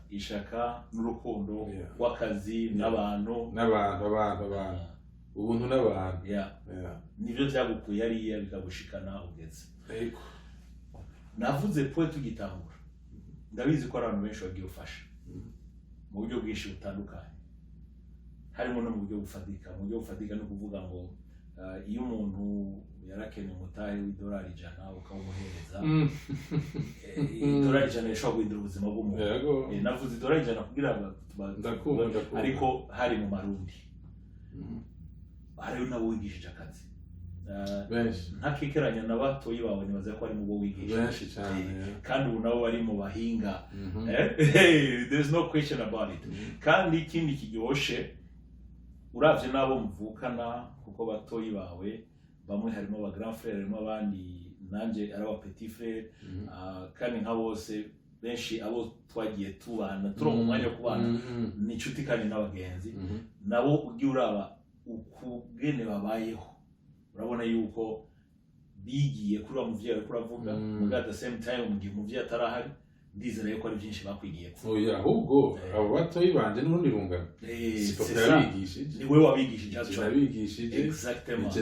ishaka n'urukundo w'akazi n'abantu ubuntu n'abantu nivyo byagukuye ariya bikagushikana ugeze Ego. Navuze poe tugitangura ndabizi ko abantu benshi bagiye ufasha mu buryo bwinshi butandukanye, harimo no mu buryo bufatika. Mu buryo bufatika no kuvuga ngo iyo umuntu yarakene umutahe w'idolari 100 ukawumuhereza idolari 100 rishobora guhindura ubuzima bw'umuntu. Navuze idolari 100 kugira ngo ariko hari mu marundi hariho nabo wigishije akazi ntakikeranya na batoyi bawe nibaza ko ari mu bo wigishije kandi ubu nabo bari mu bahinga. There's no question about it. Kandi ikindi kiryoshe uravye nabo muvukana kuko batoyi bawe bamwe harimo aba grand frère harimo abandi nanje ari aba petit frère kandi nka bose benshi abo twagiye tubana turo mu mwanya wo kubana ni inshuti kandi n'abagenzi nabo ugiye uraba ukugene babayeho urabona yuko bigiye kuri wa muvyeyi ariko uravuga muga at the same time mu gihe umuvyeyi atarahari ndizera yuko ari byinshi bakwigiye ko. Oya ahubwo abo batoyi banje n'urundi rungano siporo yabigishije ni wewe wabigishije nabigishije exactement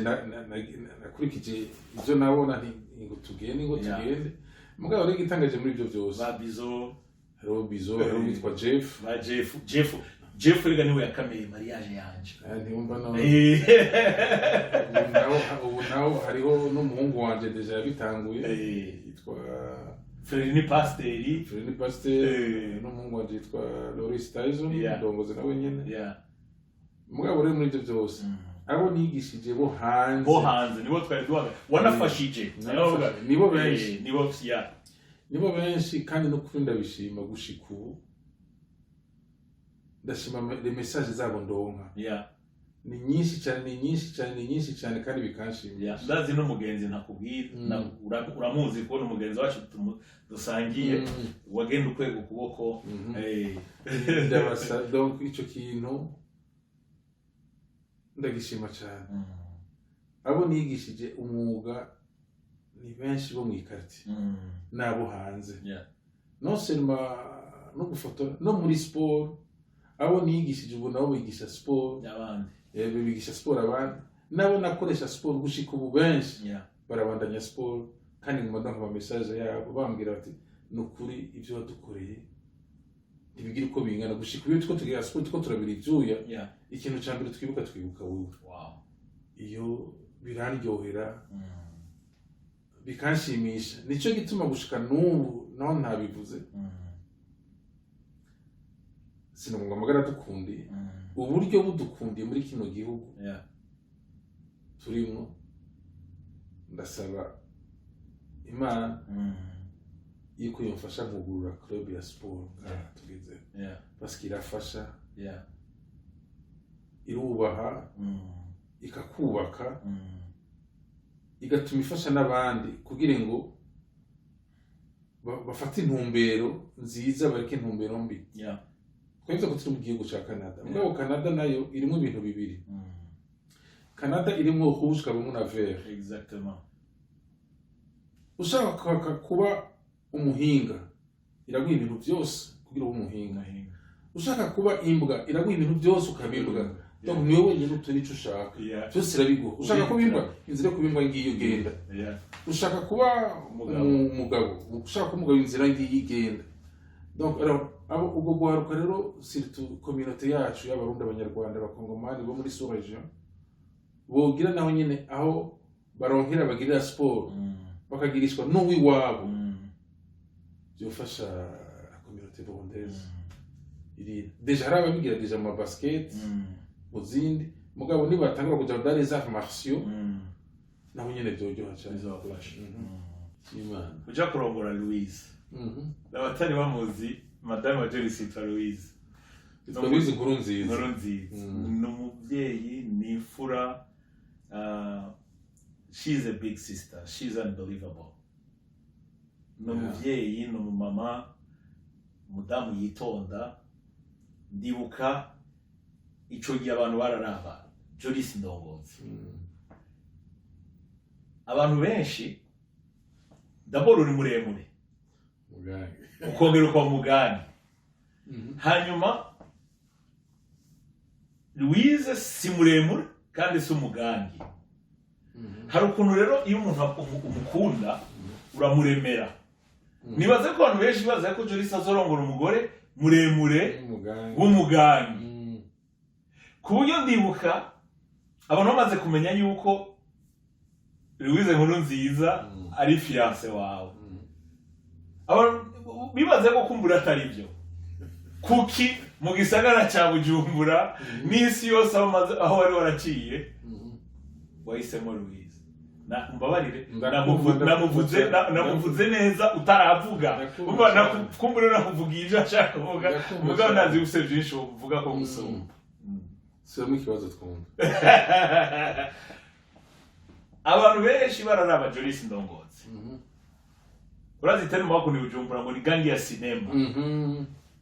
nakurikije ibyo nabona ngo tugende mugabo rero igitangaje muri ibyo byose ba bizo hariho witwa Jeff rega niwe yakameye mariage yanje ntiwumva naho hariho n'umuhungu wanje deja yabitanguye yitwa Ferini Pasteri n'umuhungu wanje yitwa Loris Tyson ndongoze nawe nyene mugabo rero muri ibyo byose abo nigishije bo hanze nibo twari duhaga wanafashije nibo benshi kandi no kuri ndabishima gushika ubu ndashima les messages zabo ndonka ni nyinshi cyane kandi bikanshimisha. Ndazi no mugenzi nakubwira uramuzi ko no mugenzi wacu dusangiye wagenda ukwega ukuboko ndabasa donc ico kintu ndagishima cyane. Abo nigishije umwuga ni benshi bo mu ikarti nabo hanze non seulement no gufotora no muri sport abo nigishije ubu nabo bigisha sport abandi bigisha sport abandi nabo nakoresha sport gushika ubu benshi barabandanya sport kandi ngoma ndumva message yabo bambwira bati nukuri ivyo wadukoreye ntibigira uko bingana gushika ubu two tugira sport two turabira ivyuya ikintu cyambere twibuka wowe iyo biraryohera bikanshimisha nico gituma gushika n'ubu naho ntabivuze sinumva magara dukundi uburyo budukundiye muri kino gihugu turimo ndasaba Imana yuko yomfasha kugurura club ya sport tugeze parce qu'il irafasha irubaha ikakubaka igatuma ifasha n'abandi kugira ngo bafate intumbero nziza bareke intumbero mbi. Twebwe ko turi mu gihugu cya Canada mugabo Canada nayo irimo ibintu bibiri. Canada irimo rouge kabamo na vert exactement. Ushaka kuba umuhinga iraguha ibintu byose kugira ube umuhinga. Ushaka kuba imbwa iraguha ibintu byose ukabimbwa. Donc niwe wenyine utari ico ushaka byose irabiguha. Ushaka kuba imbwa inzira yo kubimbwa ngiyo genda. Ushaka kuba umugabo ushaka kuba umugabo inzira ngiyo igenda. Donc abo ubwo gwaruka rero surtout communauté yacu y'abarundi abanyarwanda bakongomani bo muri sous region bogira naho nyine aho baronkera bagirira sport bakagirishwa n'uwi wabo byofasha la communauté burundaise iri deja hari ababigira deja mu basket muzindi mugabo ni batanga kuja dans les arts martiaux naho nyine byojoha cyane bizofasha. Imana uja kurongora Louise abatari bamuzi madame wa Joyce Louise Louise Nkurunziza ni umubyeyi ni imfura. She's a big sister, she's unbelievable. Ni umubyeyi ni umumama mudamu yitonda. Ndibuka ico gihe abantu bararaba Joyce Ndongozi abantu benshi d'abord uri muremure ukongera uko mugani hanyuma Louise si muremure kandi si umugangi. Hari ukuntu rero iyo umuntu umukunda uramuremera. Nibaze ko abantu benshi baza ko Jolis azorongora umugore muremure w'umugangi. Ku buryo ndibuka abantu bamaze kumenya yuko Louise Nkurunziza ari fiance wawe. Bibaze ko kumbura atari byo. Kuki mu gisagara cya Bujumbura n'isi yose aho wari waraciye wahisemo Louise. Mbabarire namuvuze neza utaravuga. Kumbura nakuvuga ibyo ashaka kuvuga. Mugabo nazi guse byinshi uvuga ko gusoma. Soma ikibazo twumva. Abantu benshi bararaba Jolis Ndongozi. Urazi tari mu bakundi Bujumbura ngo ni gangi ya cinema.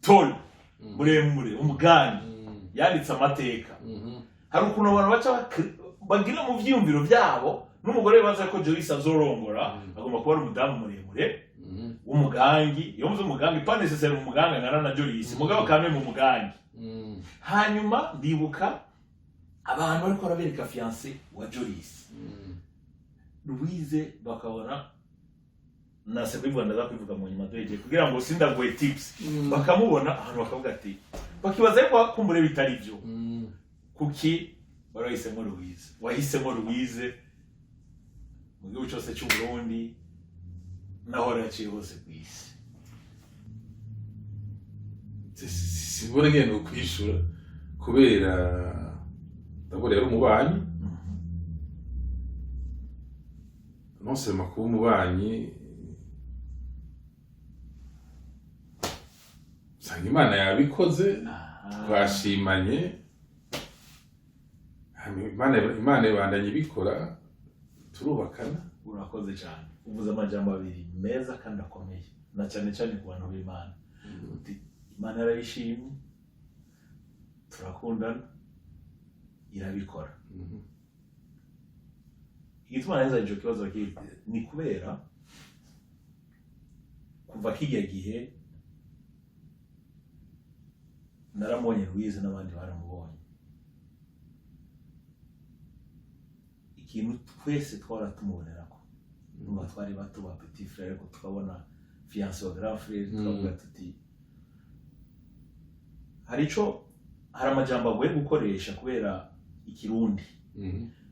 Tol muremure umugangi yanditse amateka. Hari ukuntu abantu baca bagira mu vyiyumviro byabo n'umugore baza ko Jolis azorongora agomba kuba ari umudamu muremure w'umugangi. Iyo muzo umugangi pas nécessaire umuganga ngana na Jolis mugabo kame mu mugangi. Hanyuma ndibuka abantu bariko barabereka fiancé wa Jolis. Louise bakabona nase kwibwa ndaza kwivuga mu nyuma doje kugira ngo sindagoye tips bakamubona ahantu bakavuga ati bakibaza ko kumbure bitari byo. Kuki barahisemo Louise? Wahisemo Louise mu gihugu cyose cy'u Burundi naho raciye hose kwisi. Sibona ngene ukwishura kubera ndabona yari umubanyi. Non seulement kuba umubanyi usanga Imana yabikoze twashimanye. Imana ibandanye ibikora turubakana. Urakoze cyane uvuze amajambo abiri meza kandi akomeye na cyane cyane ku bantu b'Imana. Imana yarayishimye turakundana irabikora. Igituma neza icyo kibazo ni kubera kuva kijya gihe naramubonye Louise n'abandi baramubonye. Ikintu twese twaratumubonera ko nuba twari bato ba petit frère ko tukabona fiancé wa grand frère tukavuga tuti hari amajambo agoye gukoresha kubera ikirundi.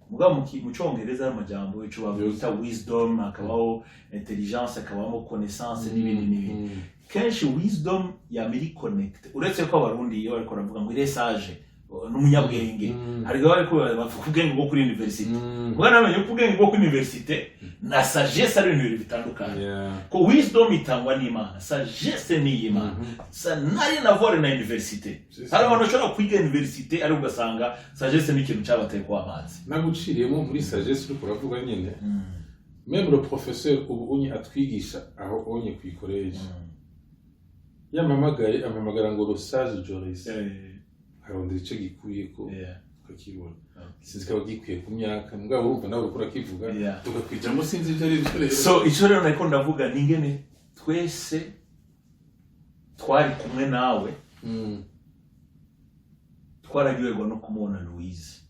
Mugabo mu cyongereza amajambo ico bavuga wisdom akabaho intelligence akabaho connaissance n'ibindi. Kenshi wisdom ya miri connect uretse ko abarundi iyo bariko baravuga ngo sage n'umunyabwenge hari gabo ariko bavuga ubwenge bwo kuri university. Mugabo namenye ko ubwenge bwo kuri university na sagesse ari ibintu bitandukanye. Ko wisdom itangwa n'Imana, sagesse ni Imana. Ça n'a rien à voir na université. Hari abantu bashobora kwiga université ari ugasanga sagesse ni ikintu cyabateye kwa amazi. Naguciriyemo muri sagesse uri kuravuga nyene. Même le professeur ubunye atwigisha aho onye ku college. Amamagara ngo Sage Jolis. Arondera ico gikuye ko kakibona. Sinzi ko gikwiye ku myaka mugabo urumva nawe ukora kivuga tugakwijamo sinzi ibyo ari byo. So ico rero nako ndavuga ningene twese twari kumwe nawe twaragiwego no kumubona Louise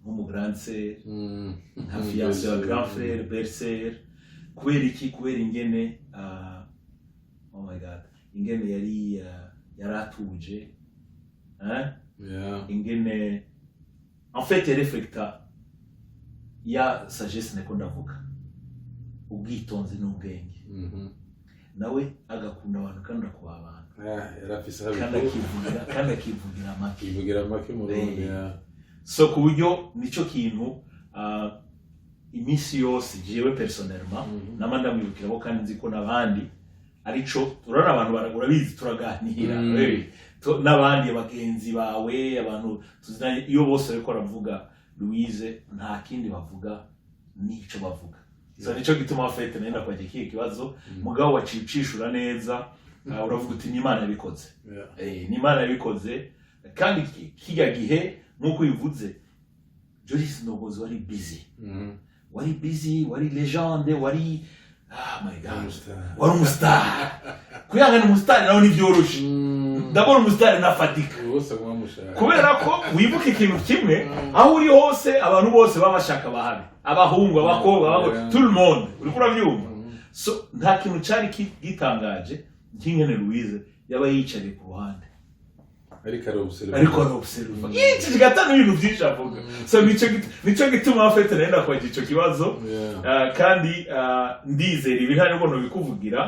nk'umu grand sœur nka fiancé wa grand frère belle-sœur. Kubera iki? Kubera ingene oh my god ingene yari atuje ingene en fait reflecta ya sagesse neko ndavuga ubwitonzi n'ubwenge. Nawe agakunda abantu kandi akuba abantu yarafise kandi akivugira make mu Burundi. So ku buryo nico kintu iminsi yose jewe personnellement namanda mwibukirabo kandi nzi ko nabandi arico turana abantu urabizi turaganira n'abandi bagenzi bawe abantu tuzanye iyo bose ariko ravuga Louise nta kindi bavuga nico bavuga. So nico gituma afite nenda kwaje kiye kibazo mugabo wacicishura neza uravuga uti n'Imana yabikoze. N'Imana yabikoze kandi kijya gihe nkuko yivuze Jolis Ndongozi wari busy wari legende wari my god wari umustar. Kuyangana umustar nawe ni byoroshe ndabona umustar nafatika kubera ko wibuka ikintu kimwe aho uri hose abantu bose babashaka bahabe abahungu abakobwa tout le monde uri kurabyumva so nta kintu cari gitangaje nk'ingene Louise yaba yicariye ku ruhande ariko arobserva iki kigatana ibintu byinshi avuga. So nico gituma afite nenda kwa ico kibazo kandi ndizera ibi ntari ngo bikuvugira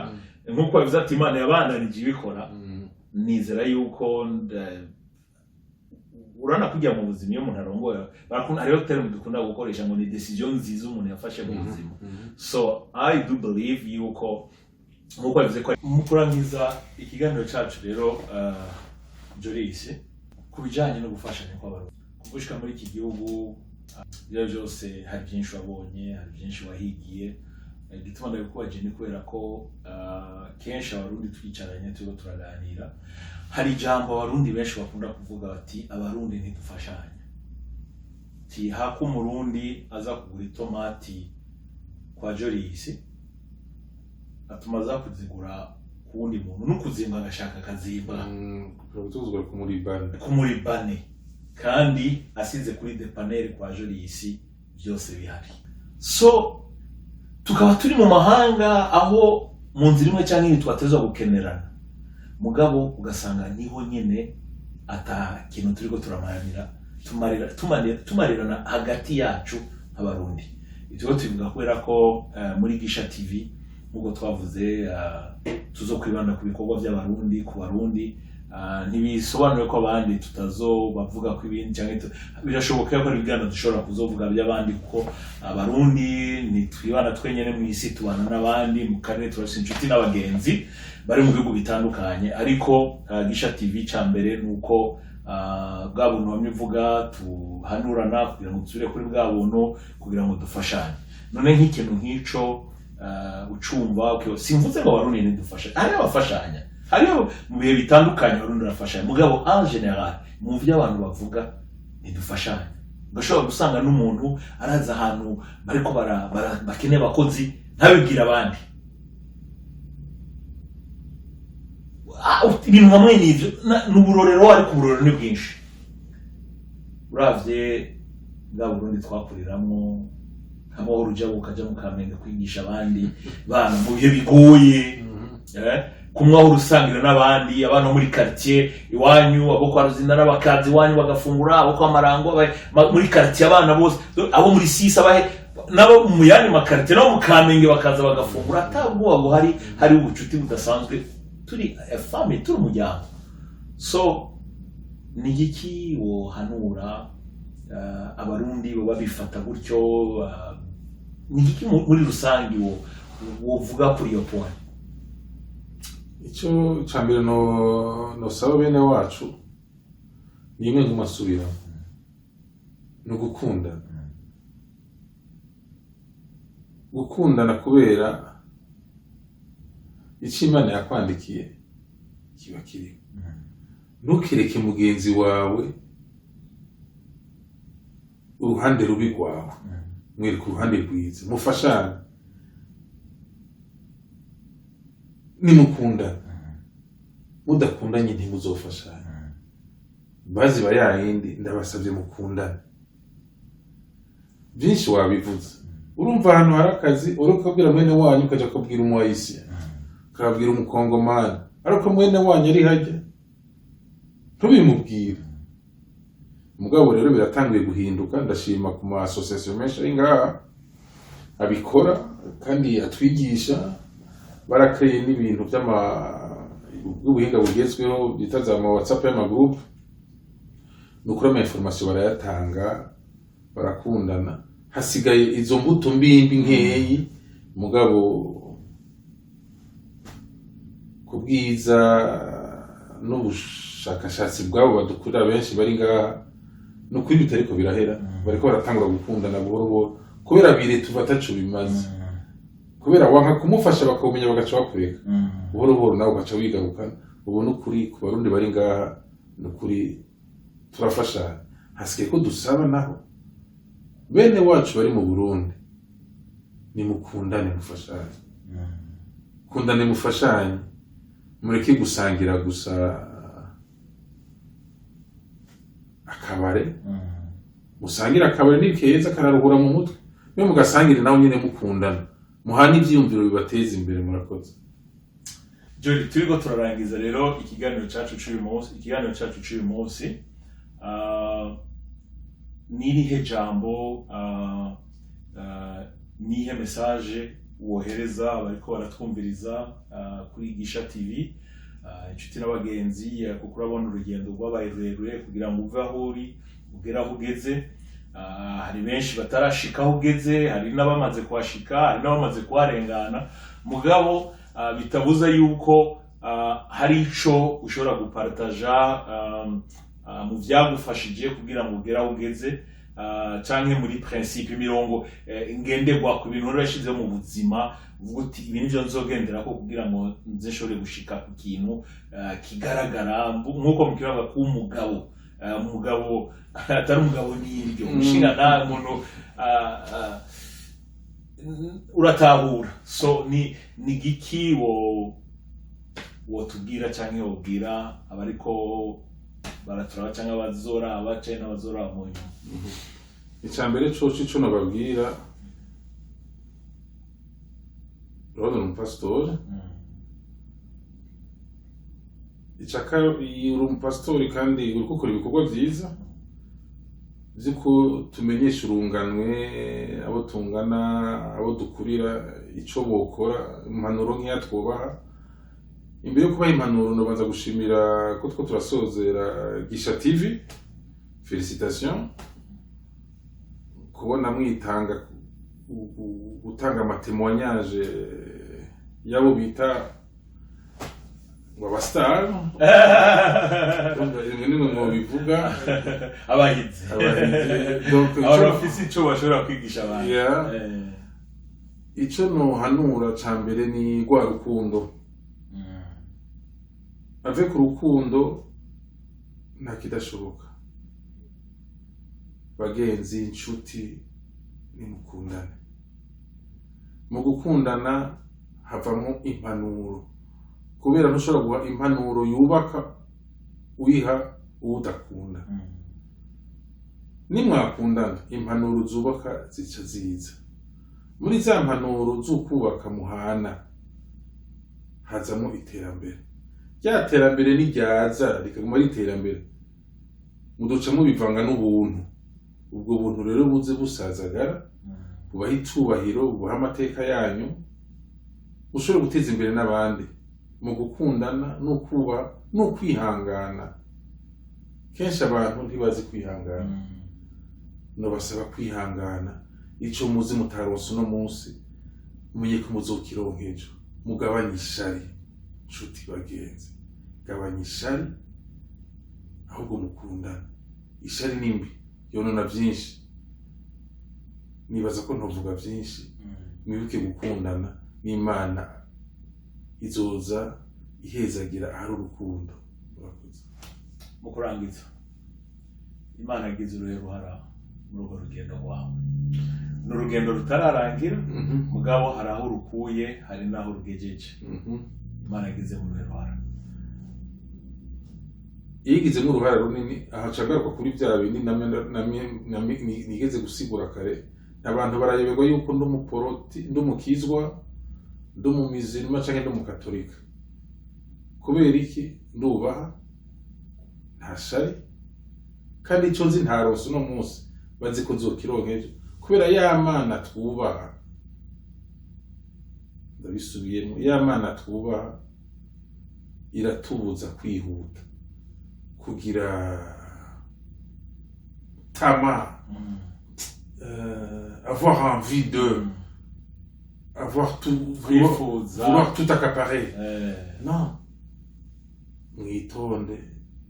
nkuko bivuze ati Imana yabandanije ibikora. Nizera yuko urana kujya mu buzima iyo umuntu arongoye barakunda hariho term dukunda gukoresha ngo ni decision nziza umuntu yafashe mu buzima. So I do believe yuko nkuko bivuze ko mu kurangiza ikiganiro cyacu rero Joris kubijanye no gufashanya kw'abarundi kugushika muri iki gihugu byo byose hari byinshi wabonye, hari byinshi wahigiye. Gituma ndabikubaje ni kubera ko kenshi abarundi twicaranye turiko turaganira, hari ijambo abarundi benshi bakunda kuvuga bati abarundi ntidufashanya. Ti hako umurundi aza kugura itomati kwa Joris atuma aza kuzigura kuwundi muntu n'ukuzimba agashaka akazimba tuzwa kumuribane kandi asize kuri depaneri kwa Joris byose bihari. So tukaba turi mu mahanga aho mu nzira imwe cyangwa ibindi twatezwa gukenerana, mugabo ugasanga niho nyene ata kintu turiko turamaranira tumarirana hagati yacu nk'abarundi. Ivyo tubivuga kubera ko muri Gisha TV nk'uko twavuze tuzokwibanda ku bikorwa by'abarundi ku barundi, ntibisobanuye ko abandi tutazobavuga ko ibindi cyangwa birashoboka ko ari ibiganiro dushobora kuzovuga by'abandi kuko abarundi ntitwibana twenyene mu isi, tubana n'abandi mu karere, turafise inshuti n'abagenzi bari mu bihugu bitandukanye. Ariko Gisha TV cambere nuko bwa buntu bamwe uvuga tuhanurana kugira ngo dusubire kuri bwa buntu kugira ngo dufashanye. None nk'ikintu nk'ico ucumva simvuze ngo abarundi ntidufashanya, hari abafashanya, hari mu bihe bitandukanye abarundi barafashanya, mugabo en general mu byo abantu bavuga ntidufashanya. Gashobora gusanga n'umuntu araza ahantu bariko bakeneye abakozi ntabibwira abandi. Ibintu hamwe n'ivyo n'uburorero, ariko uburorero ni bwinshi. Uravye bwa Burundi twakuriramwo aho uruja ukaja mu Kamenge kwigisha abandi bana mu bihe bigoye, kumwa urusangira n'abandi abantu muri quartier iwanyu, abo kwa Ruzina n'abakazi iwanyu bagafungura, abo kwa Marango muri quartier abana bose, abo muri Sisa nabo mu yandi makartier no mu Kamenge bakaza bagafungura, atabwo abo hari ubucuti budasanzwe, turi family, turi umuryango. So ni iki wo hanura abarundi bo babifata gutyo, ni iki muri rusangi wo vuga kuri iyo point? Icyo cambere no saba bene wacu ni imwe mu masubira no gukundana kubera icyo Imana yakwandikiye kiba kiri. Ntukireke mugenzi wawe uruhande rubi rwawe, mwereke uruhande rwiza, mufashane, nimukundana. Mudakundanye ntimuzofashanya. Bazi bayayindi ndabasabye mukundane. Byinshi wabivuze. Urumva ahantu hari akazi urukabwira mwene wanyu ukaja kubwira umwayisi, ukabwira umukongomani, ariko mwene wanyu ari hajya ntubimubwire. Mugabo rero biratangiye guhinduka. Ndashima ku ma association menshi ari ngaha abikora kandi atwigisha, barakreye n'ibintu by'ubuhinga bugezweho bita za WhatsApp y'amagroup, nukuri ama information barayatanga, barakundana. Hasigaye izo mbuto mbimbi nkeyi, mugabo kubwiza n'ubushakashatsi bwabo badukurira benshi bari ngaha no kwibita ariko birahera, bariko baratangura gukundana buhoro buhoro kubera bire tuvatacu bimaze, kubera wanka kumufasha bakomenya bagaca bakureka buhoro buhoro nawe ugaca wigarukana. Ubu n'ukuri ku barundi bari ngaha n'ukuri turafasha. Hasigaye ko dusaba naho bene wacu bari mu Burundi ni mukundane, mufashanye, kundane, mufashanye, mureke gusangira gusa akabare. Musangira akabare ni keza kararuhura mu mutwe, mwe mugasangire nawe nyine mukundana. muhana ivyiyumviro bibateza imbere. Murakoze. Jori, turiko turarangiza rero ikiganiro cacu c'uyu munsi. Nirihe jambo nihe message wohereza abariko baratwumviriza kuri Gisha TV, inshuti n'abagenzi, kuko urabona urugendo rwabaye rurerure kugira ngo uve aho uri ugere aho ugeze. Hari benshi batarashika aho ugeze, hari n'abamaze kuhashika, hari n'abamaze kuharengana, mugabo bitabuza yuko hari ico ushobora gupartaja mu vyagufashije kugira ngo ugere aho ugeze, canke muri principe imirongo ngenderwa ku bintu urashizeho mu buzima, uvuga uti ibi nivyo nzogenderako kugira ngo nze nshobore gushika ku kintu kigaragara, nk'uko mukiraga kuba umugabo. Umugabo atari umugabo n'iryo umushinga nta muntu uratahura. So ni giki wotubwira canke wobwira abariko baraturaba canke abazoraba canke n'abazoraba mu nyuma? Icambere coco ico nababwira, urabona umupasitori, icaka uri umupasitori kandi uri gukora ibikorwa vyiza vy'uko tumenyesha urunganwe, abo tungana, abo dukurira ico bokora, impanuro nk'iya twubaha. Imbere yo kubaha impanuro ndabanza gushimira ko two turasozera Gisha TV. Félicitations kubona mwitanga gutanga amatémoignage yabo bita ngo abastar nimwe mu bivuga abahizi abafisi ico bashobora kwigisha abantu. Ico nohanura ca mbere ni rwa rukundo. Avec urukundo nta kidashoboka. Bagenzi, inshuti, nimukundane. Mu gukundana havamo impanuro, kubera ntushobora guha impanuro yubaka uyiha udakunda. Nimwakundana impanuro zubaka zica ziza. Muri za mpanuro z'ukubaka muhana hazamo iterambere. Rya terambere niryaza rikaguma ari iterambere, muduca mubivanga n'ubuntu. Ubwo buntu rero buze busazagara, bubaha icubahiro, bubaha amateka yanyu, ushobora guteza imbere n'abandi mu gukundana no kwihangana. Kenshi abantu ntibazi kwihangana. Nobasaba kwihangana. Ico muzi mutaronse uno munsi mumenye ko muzokironka ejo. Mugabanye ishari, nshuti bagenzi, gabanye ishari ahubwo mukundana. Ishari nimbi yonona vyinshi. Nibaza ko ntovuga vyinshi. Mwibuke gukundana n'Imana izoza ihezagira ahari urukundo. Mu kurangiza, Imana yagize uruhara muri urwo rugendo rwawe. Ni urugendo rutararangira, mugabo hari aho rukuye, hari n'aho rugejeje. Imana yagize uruhara. Yigizemo uruhara runini. Ahacagaruka kuri bya bindi nigeze gusigura kare. Abantu barayoberwa yuko ndumukizwa, ndumumizirima canke ndumukatolika. Kubera iki? Ndubaha, nta shari, kandi ico nzi ntaronse uno munsi bazi ko nzokironka ejo. Kubera ya Mana twubaha, ndabisubiyemo, ya Mana twubaha iratubuza kwihuta, kugira tama, avoir envie de avoir tout, vouloir tout accaparer. Non. Mwitonde,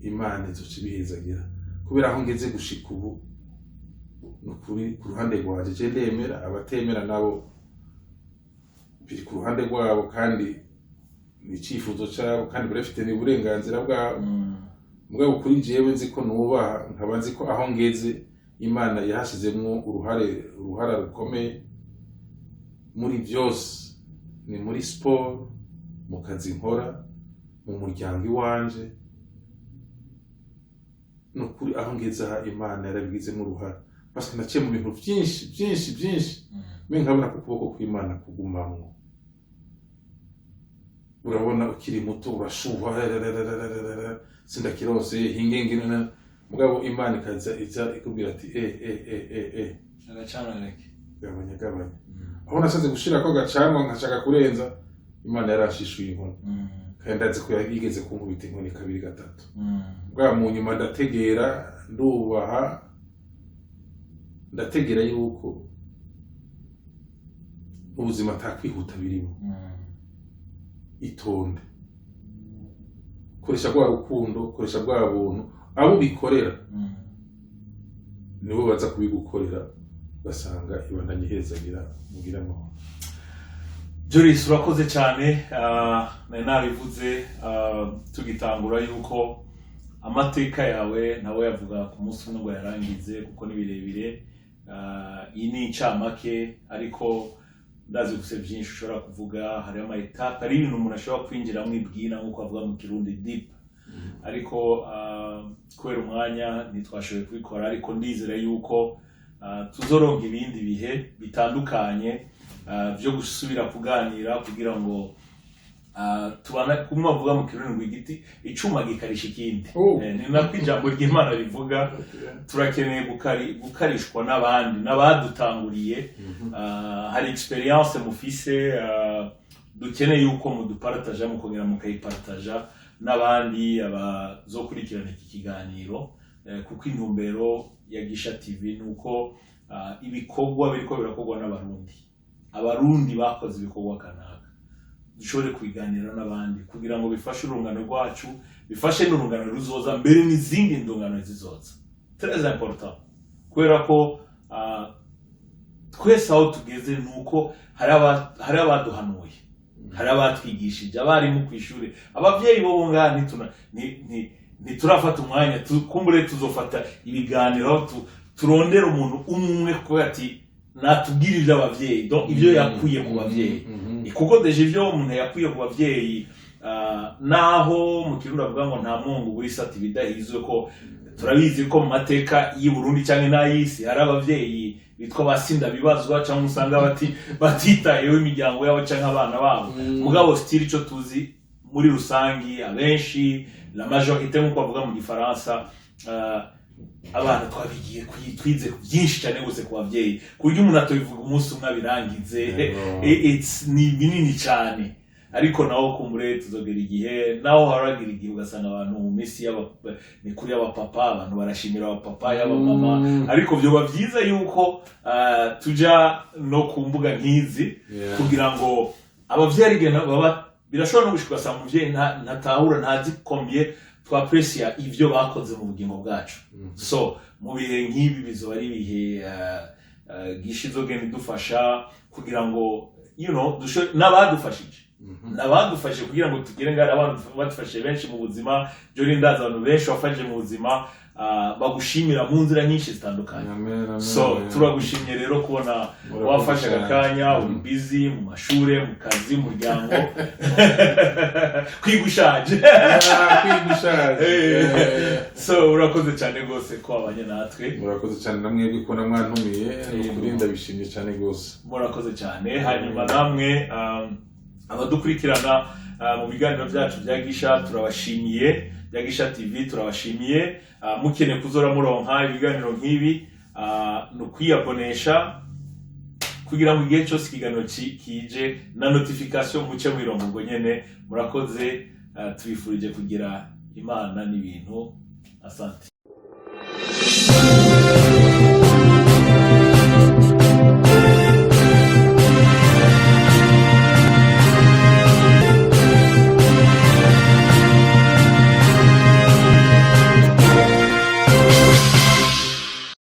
Imana izoca ibihezagira. Kubera aho ngeze gushika ubu, nukuri ku ruhande rwanje je ndemera, abatemera nabo biri ku ruhande rwabo, kandi ni icifuzo cabo, kandi barafite n'uburenganzira bwabo. Mugabo kuri jewe nzi ko nubaha, nkaba nzi ko aho ngeze Imana yahashizemwo uruhara rukomeye muri byose. Ni muri sport, mu kazi nkora, mu muryango iwanje. Nukuri aho ngeze aha Imana yarabigizemo uruhara. Parce que naciye mu bintu byinshi mbe nkabona ko ukuboko kw'Imana kugumamwo, urabona ukiri muto urashuha sindakirose hingengene, mugabo Imana ikaza ikubwira ati agacana gake gabanya aho nasaze gushirako agacanwa nkashaka kurenza, Imana yarashishuye inkoni kandi ndazi ko yigeze kunkubita inkoni 2-3 bwa mu nyuma ndategera ndubaha, ndategera yuko ubuzima atakwihuta birimo. Itonde, koresha bwa rukundo, koresha bwa buntu, abo bikorera nibo baza kubigukorera, basanga ibandanye hezagira mugira amahoro. Joris, urakoze cyane. Nabivuze tugitangura yuko amateka yawe nawe yavuga ku munsi umwe ngo yarangize kuko ni birebire. Iyi ni incamake, ariko ndazi guse byinshi ushobora kuvuga. Hari ama etape, ari ibintu umuntu ashobora kwinjira mwibwira nk'uko avuga mu Kirundi deep, ariko kubera umwanya ntitwashoboye kubikora, ariko ndizera yuko tuzoronka ibindi bihe bitandukanye byo gusubira kuganira kugira ngo tubana kumwe bavuga mu Kirundi ngo igiti icuma gikarisha ikindi. Ni nako ijambo ry'Imana rivuga. Turakeneye gukarishwa n'abandi n'abadutanguriye. Hari experience mufise, dukeneye yuko mudupartaja mukongera mukayipartaja n'abandi abazokurikirana iki kiganiro, kuko intumbero ya Gisha TV nuko ibikorwa biriko birakorwa abarundi bakoze ibikorwa kanaka dushobore kwiganira n'abandi kugira ngo bifashe urungano rwacu, bifashe n'urungano ruzoza mbere n'izindi ndungano zizoza. Très important, kubera ko twese aho tugeze nuko hari abaduhanuye, hari abatwigishije, abarimu kw'ishure, abavyeyi bo ngana ntiturafata umwanya kumbure tuzofata ibiganiro turondera umuntu umwe kuko ati natubwirije abavyeyi donc ivyo yakuye ku bavyeyi, kuko deje ivyo umuntu yakuye ku bavyeyi naho mu Kirundi avuga ngo nta mungu wisata ibidahizwe, ko turabizi ko mu mateka y'u Burundi cyangwa n'ayisi hari abavyeyi bitwa basinda bibazwa cyangwa usanga batitayeho imiryango yabo cyangwa abana babo. Mugabo still ico tuzi muri rusangi abenshi la majorité nk'uko bavuga mu Gifaransa, abantu twabigiye twize byinshi cyane gose ku bavyeyi, kurya umuntu atobivuga umunsi umwe birangize. It's ni binini cyane, ariko naho kumbure tuzogera igihe naho haragira igihe ugasanga abantu mu misi ni kuri abapapa, abantu barashimira abapapa y'abamama, ariko byoba byiza yuko tuja no ku mbuga nk'izi kugira ngo abavyeyi birashobora no gushika sa muvyeyi ntatahura ntazi combien twaprecia ivyo bakoze mu bugingo bwacu. So mu bihe nk'ibi bizoba ari ibihe Gisha izogenda idufasha kugira ngo n'abadufashije kugira ngo tugire ngari abantu badufashe benshi mu buzima. Jori ndaza abantu benshi wafashe mu buzima bagushimira mu nzira nyinshi zitandukanye. So turagushimye rero kubona wafashe akanya, uri busy mu mashure, mu kazi, mu muryango, kwigushaje. So urakoze cyane gose ko abanye natwe. Murakoze cyane namwe ko namwantumiye, n'ukuri ndabishimye cyane gose. Murakoze cyane. Hanyuma namwe abadukurikirana mu biganiro byacu bya Gisha turabashimiye, bya Gisha TV turabashimiye. Mukeneye kuzora muronka ibiganiro nk'ibi no kwiyabonesha kugira ngo igihe cyose ikiganiro kije na notification muce mwirongo nyene. Murakoze, tubifurije kugira Imana n'ibintu. Asante.